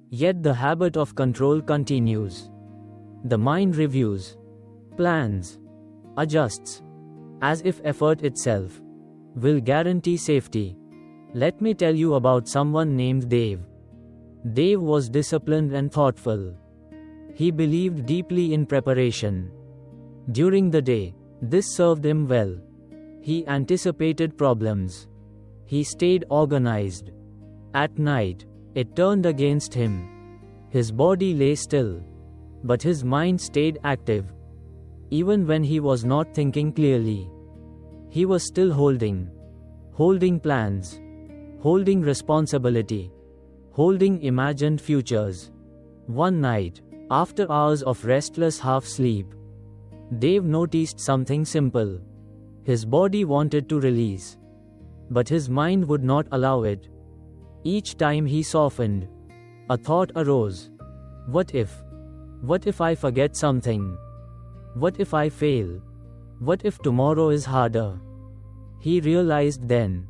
Yet the habit of control continues. The mind reviews, plans, adjusts, as if effort itself will guarantee safety. Let me tell you about someone named Dev. Dev was disciplined and thoughtful. He believed deeply in preparation. During the day, this served him well. He anticipated problems. He stayed organized. At night, it turned against him. His body lay still, but his mind stayed active. Even when he was not thinking clearly, he was still holding plans, holding responsibility, holding imagined futures. One night, after hours of restless half-sleep, Dev noticed something simple. His body wanted to release, but his mind would not allow it. Each time he softened, a thought arose. What if? What if I forget something? What if I fail? What if tomorrow is harder? He realized then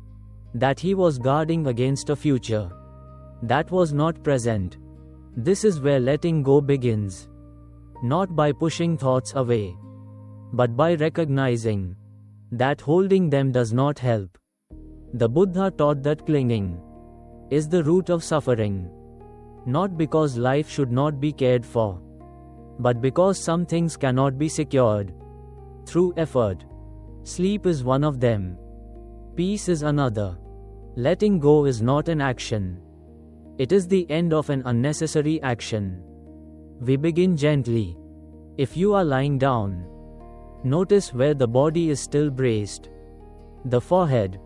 that he was guarding against a future that was not present. This is where letting go begins. Not by pushing thoughts away, but by recognizing that holding them does not help. The Buddha taught that clinging is the root of suffering. Not because life should not be cared for, but because some things cannot be secured through effort. Sleep is one of them. Peace is another. Letting go is not an action. It is the end of an unnecessary action. We begin gently. If you are lying down, notice where the body is still braced. The forehead,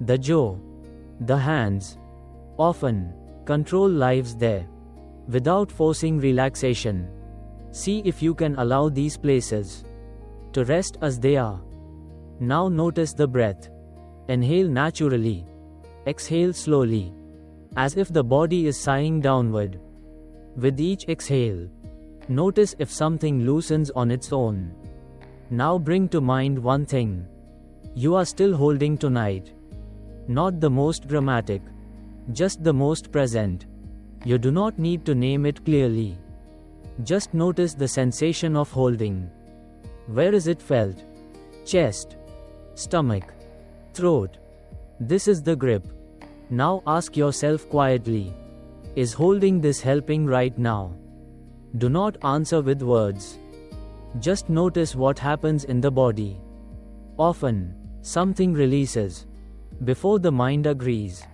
the jaw, the hands. Often, control lives there. Without forcing relaxation, see if you can allow these places to rest as they are. Now notice the breath. Inhale naturally. Exhale slowly, as if the body is sighing downward. With each exhale, notice if something loosens on its own. Now bring to mind one thing you are still holding tonight. Not the most dramatic, just the most present. You do not need to name it clearly. Just notice the sensation of holding. Where is it felt? Chest, stomach, throat. This is the grip. Now ask yourself quietly, is holding this helping right now? Do not answer with words. Just notice what happens in the body. Often, something releases before the mind agrees.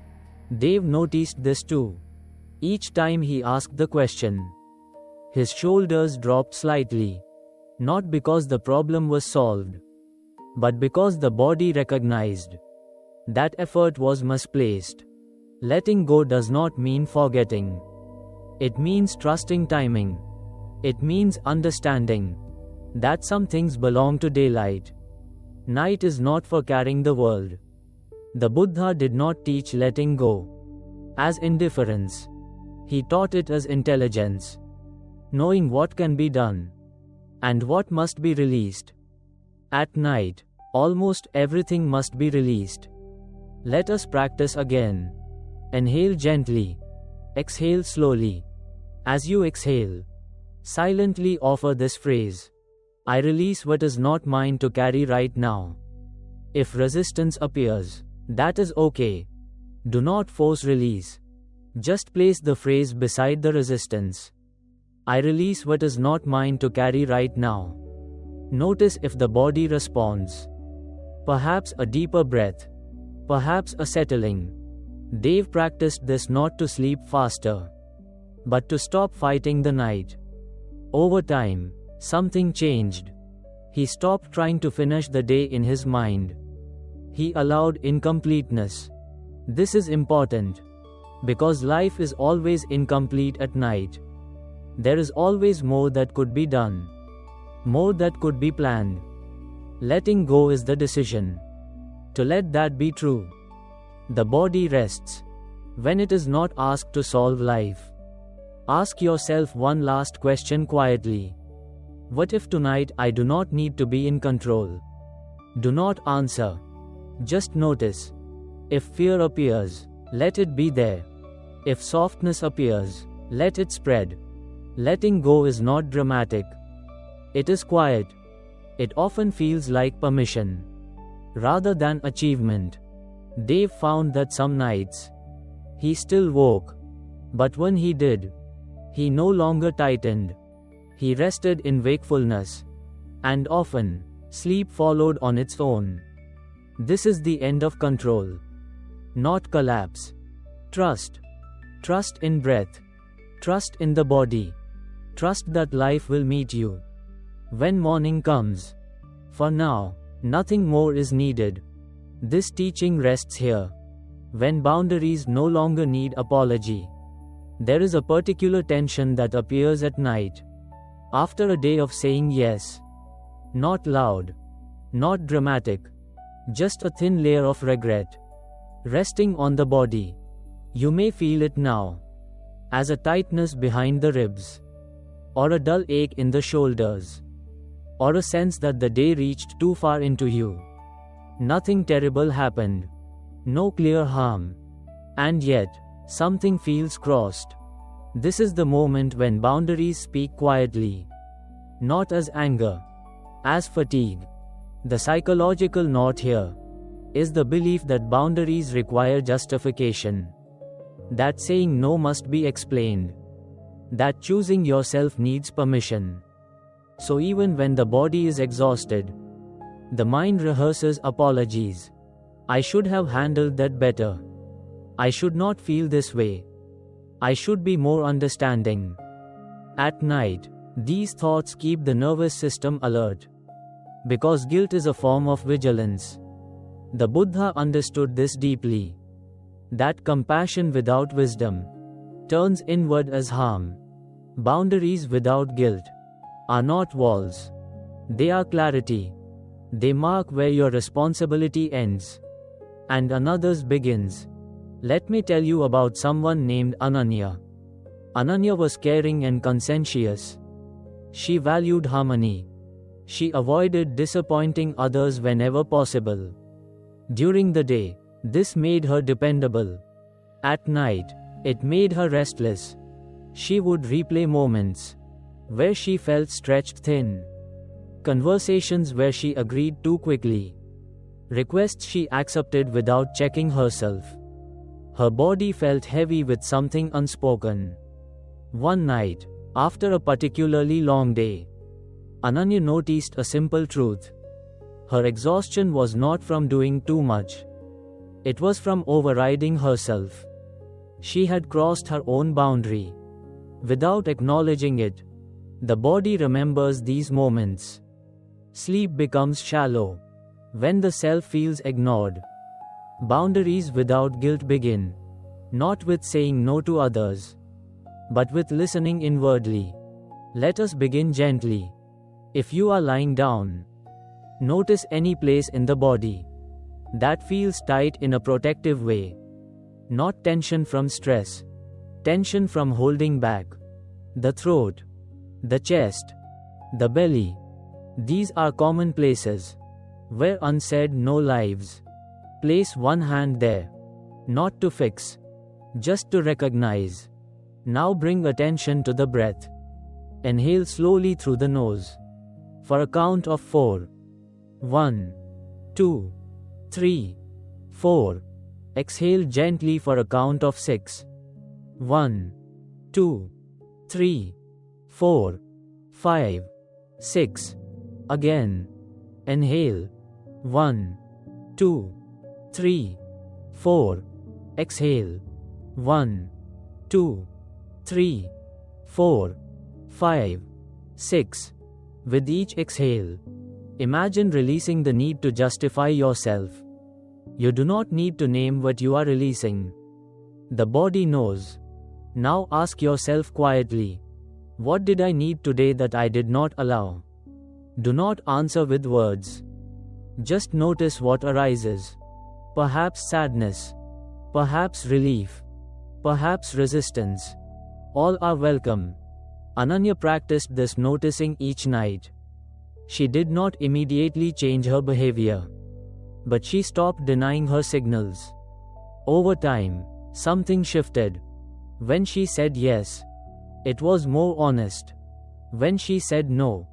Dev noticed this too. Each time he asked the question, his shoulders dropped slightly. Not because the problem was solved, but because the body recognized that effort was misplaced. Letting go does not mean forgetting. It means trusting timing. It means understanding that some things belong to daylight. Night is not for carrying the world. The Buddha did not teach letting go as indifference. He taught it as intelligence, knowing what can be done and what must be released. At night, almost everything must be released. Let us practice again. Inhale gently. Exhale slowly. As you exhale, silently offer this phrase: I release what is not mine to carry right now. If resistance appears, that is okay. Do not force release. Just place the phrase beside the resistance. I release what is not mine to carry right now. Notice if the body responds. Perhaps a deeper breath. Perhaps a settling. Dave practiced this not to sleep faster, but to stop fighting the night. Over time, something changed. He stopped trying to finish the day in his mind. He allowed incompleteness. This is important, because life is always incomplete at night. There is always more that could be done, more that could be planned. Letting go is the decision to let that be true. The body rests when it is not asked to solve life. Ask yourself one last question quietly. What if tonight I do not need to be in control? Do not answer. Just notice. If fear appears, let it be there. If softness appears, let it spread. Letting go is not dramatic. It is quiet. It often feels like permission, rather than achievement. Dave found that some nights, he still woke. But when he did, he no longer tightened. He rested in wakefulness. And often, sleep followed on its own. This is the end of control, not collapse. Trust. Trust in breath. Trust in the body. Trust that life will meet you when morning comes. For now, nothing more is needed. This teaching rests here. When boundaries no longer need apology. There is a particular tension that appears at night, after a day of saying yes. Not loud, not dramatic, just a thin layer of regret resting on the body. You may feel it now, as a tightness behind the ribs, or a dull ache in the shoulders, or a sense that the day reached too far into you. Nothing terrible happened, no clear harm, and yet, something feels crossed. This is the moment when boundaries speak quietly, not as anger, as fatigue. The psychological knot here is the belief that boundaries require justification, that saying no must be explained, that choosing yourself needs permission. So even when the body is exhausted, the mind rehearses apologies. I should have handled that better. I should not feel this way. I should be more understanding. At night, these thoughts keep the nervous system alert, because guilt is a form of vigilance. The Buddha understood this deeply, that compassion without wisdom turns inward as harm. Boundaries without guilt are not walls. They are clarity. They mark where your responsibility ends and another's begins. Let me tell you about someone named Ananya. Ananya was caring and conscientious. She valued harmony. She avoided disappointing others whenever possible. During the day, this made her dependable. At night, it made her restless. She would replay moments where she felt stretched thin, conversations where she agreed too quickly, requests she accepted without checking herself. Her body felt heavy with something unspoken. One night, after a particularly long day, Ananya noticed a simple truth. Her exhaustion was not from doing too much. It was from overriding herself. She had crossed her own boundary. Without acknowledging it, the body remembers these moments. Sleep becomes shallow when the self feels ignored. Boundaries without guilt begin, not with saying no to others, but with listening inwardly. Let us begin gently. If you are lying down, notice any place in the body that feels tight in a protective way. Not tension from stress, tension from holding back. The throat, the chest, the belly. These are common places where unsaid no lives. Place one hand there, not to fix, just to recognize. Now bring attention to the breath. Inhale slowly through the nose. For a count of 4. 1, 2, 3, 4. Exhale gently for a count of 6. 1, 2, 3, 4, 5, 6. Again. Inhale. 1, 2, 3, 4. Exhale. 1, 2, 3, 4, 5, 6. With each exhale, imagine releasing the need to justify yourself. You do not need to name what you are releasing. The body knows. Now ask yourself quietly, what did I need today that I did not allow? Do not answer with words. Just notice what arises. Perhaps sadness. Perhaps relief. Perhaps resistance. All are welcome. Ananya practiced this noticing each night. She did not immediately change her behavior, but she stopped denying her signals. Over time, something shifted. When she said yes, it was more honest. When she said no,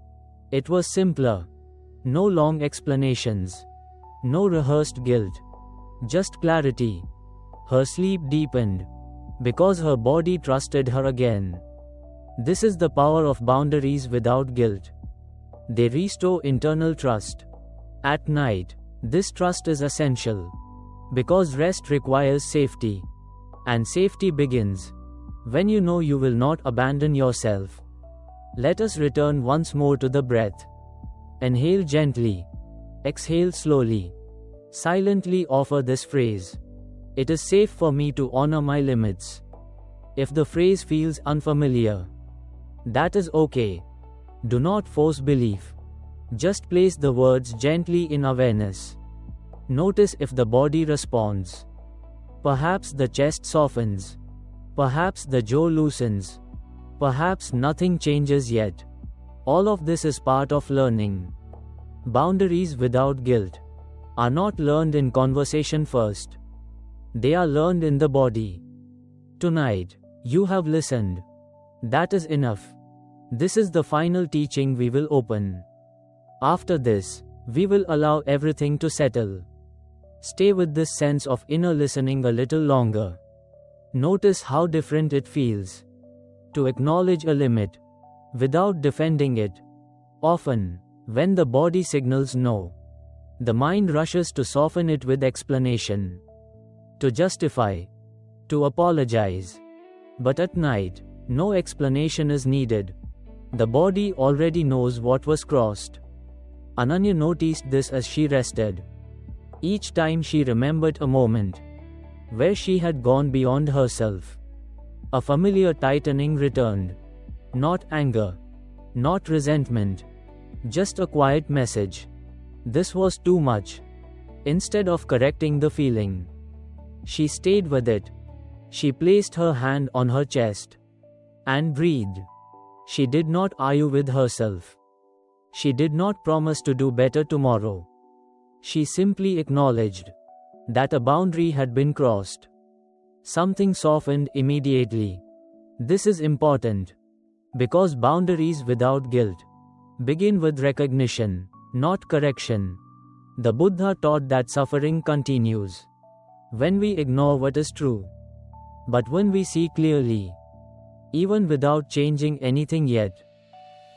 it was simpler. No long explanations. No rehearsed guilt. Just clarity. Her sleep deepened, because her body trusted her again. This is the power of boundaries without guilt. They restore internal trust. At night, this trust is essential, because rest requires safety. And safety begins when you know you will not abandon yourself. Let us return once more to the breath. Inhale gently. Exhale slowly. Silently offer this phrase. It is safe for me to honor my limits. If the phrase feels unfamiliar, that is okay. Do not force belief. Just place the words gently in awareness. Notice if the body responds. Perhaps the chest softens. Perhaps the jaw loosens. Perhaps nothing changes yet. All of this is part of learning. Boundaries without guilt are not learned in conversation first. They are learned in the body. Tonight, you have listened. That is enough. This is the final teaching we will open. After this, we will allow everything to settle. Stay with this sense of inner listening a little longer. Notice how different it feels to acknowledge a limit without defending it. Often, when the body signals no, the mind rushes to soften it with explanation, to justify, to apologize. But at night, no explanation is needed. The body already knows what was crossed. Ananya noticed this as she rested. Each time she remembered a moment where she had gone beyond herself, a familiar tightening returned. Not anger, not resentment, just a quiet message. This was too much. Instead of correcting the feeling, she stayed with it. She placed her hand on her chest and breathed. She did not argue with herself. She did not promise to do better tomorrow. She simply acknowledged that a boundary had been crossed. Something softened immediately. This is important, because boundaries without guilt begin with recognition, not correction. The Buddha taught that suffering continues when we ignore what is true. But when we see clearly, even without changing anything yet,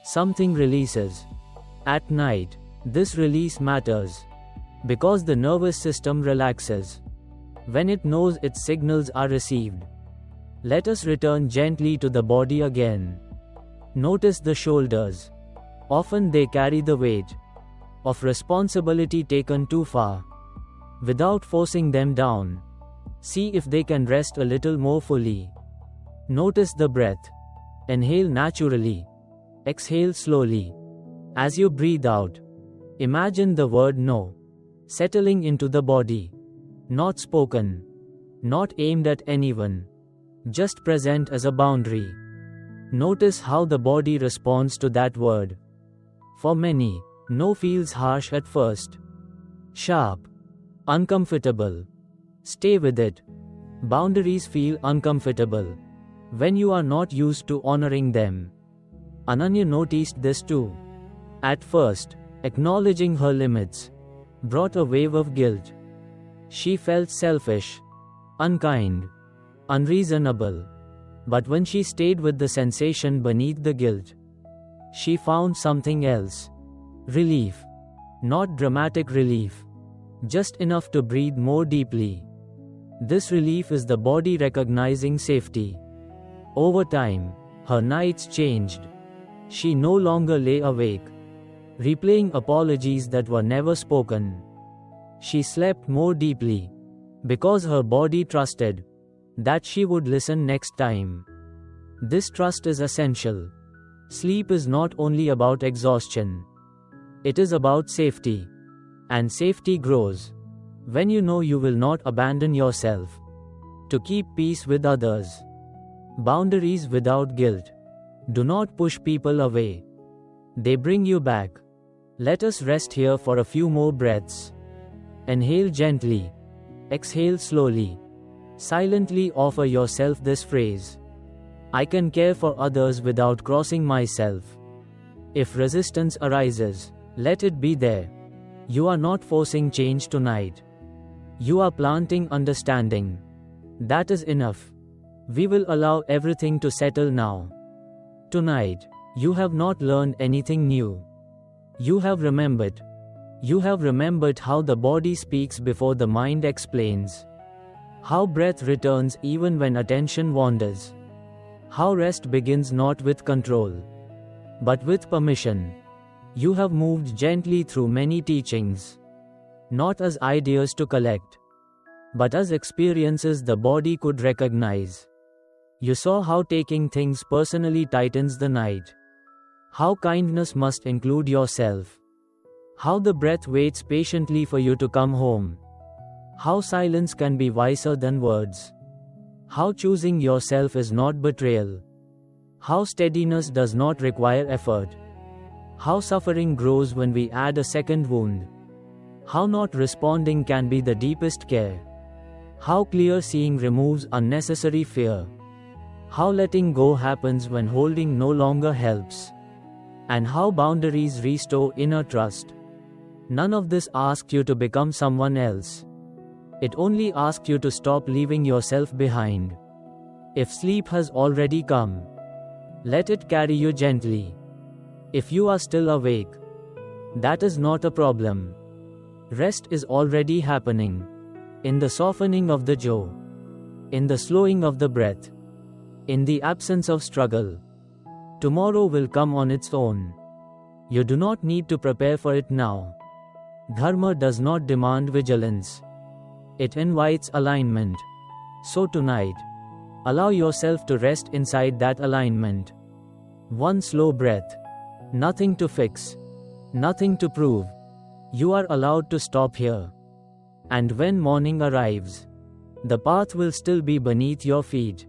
something releases. At night, this release matters, because the nervous system relaxes when it knows its signals are received. Let us return gently to the body again. Notice the shoulders. Often they carry the weight of responsibility taken too far. Without forcing them down, see if they can rest a little more fully. Notice the breath. Inhale naturally. Exhale slowly. As you breathe out, imagine the word no settling into the body. Not spoken, not aimed at anyone, just present as a boundary. Notice how the body responds to that word. For many, no feels harsh at first. Sharp, uncomfortable. Stay with it. Boundaries feel uncomfortable when you are not used to honoring them. Ananya noticed this too. At first, acknowledging her limits brought a wave of guilt. She felt selfish, unkind, unreasonable. But when she stayed with the sensation beneath the guilt, she found something else. Relief. Not dramatic relief. Just enough to breathe more deeply. This relief is the body recognizing safety. Over time, her nights changed. She no longer lay awake, replaying apologies that were never spoken. She slept more deeply, because her body trusted that she would listen next time. This trust is essential. Sleep is not only about exhaustion. It is about safety. And safety grows when you know you will not abandon yourself to keep peace with others. Boundaries without guilt. Do not push people away. They bring you back. Let us rest here for a few more breaths. Inhale gently. Exhale slowly. Silently offer yourself this phrase. I can care for others without crossing myself. If resistance arises, let it be there. You are not forcing change tonight. You are planting understanding. That is enough. We will allow everything to settle now. Tonight, you have not learned anything new. You have remembered. You have remembered how the body speaks before the mind explains. How breath returns even when attention wanders. How rest begins not with control, but with permission. You have moved gently through many teachings, not as ideas to collect, but as experiences the body could recognize. You saw how taking things personally tightens the night. How kindness must include yourself. How the breath waits patiently for you to come home. How silence can be wiser than words. How choosing yourself is not betrayal. How steadiness does not require effort. How suffering grows when we add a second wound. How not responding can be the deepest care. How clear seeing removes unnecessary fear. How letting go happens when holding no longer helps. And how boundaries restore inner trust. None of this asked you to become someone else. It only asked you to stop leaving yourself behind. If sleep has already come, let it carry you gently. If you are still awake, that is not a problem. Rest is already happening. In the softening of the jaw, in the slowing of the breath, in the absence of struggle. Tomorrow will come on its own. You do not need to prepare for it now. Dharma does not demand vigilance. It invites alignment. So tonight, allow yourself to rest inside that alignment. One slow breath. Nothing to fix. Nothing to prove. You are allowed to stop here. And when morning arrives, the path will still be beneath your feet.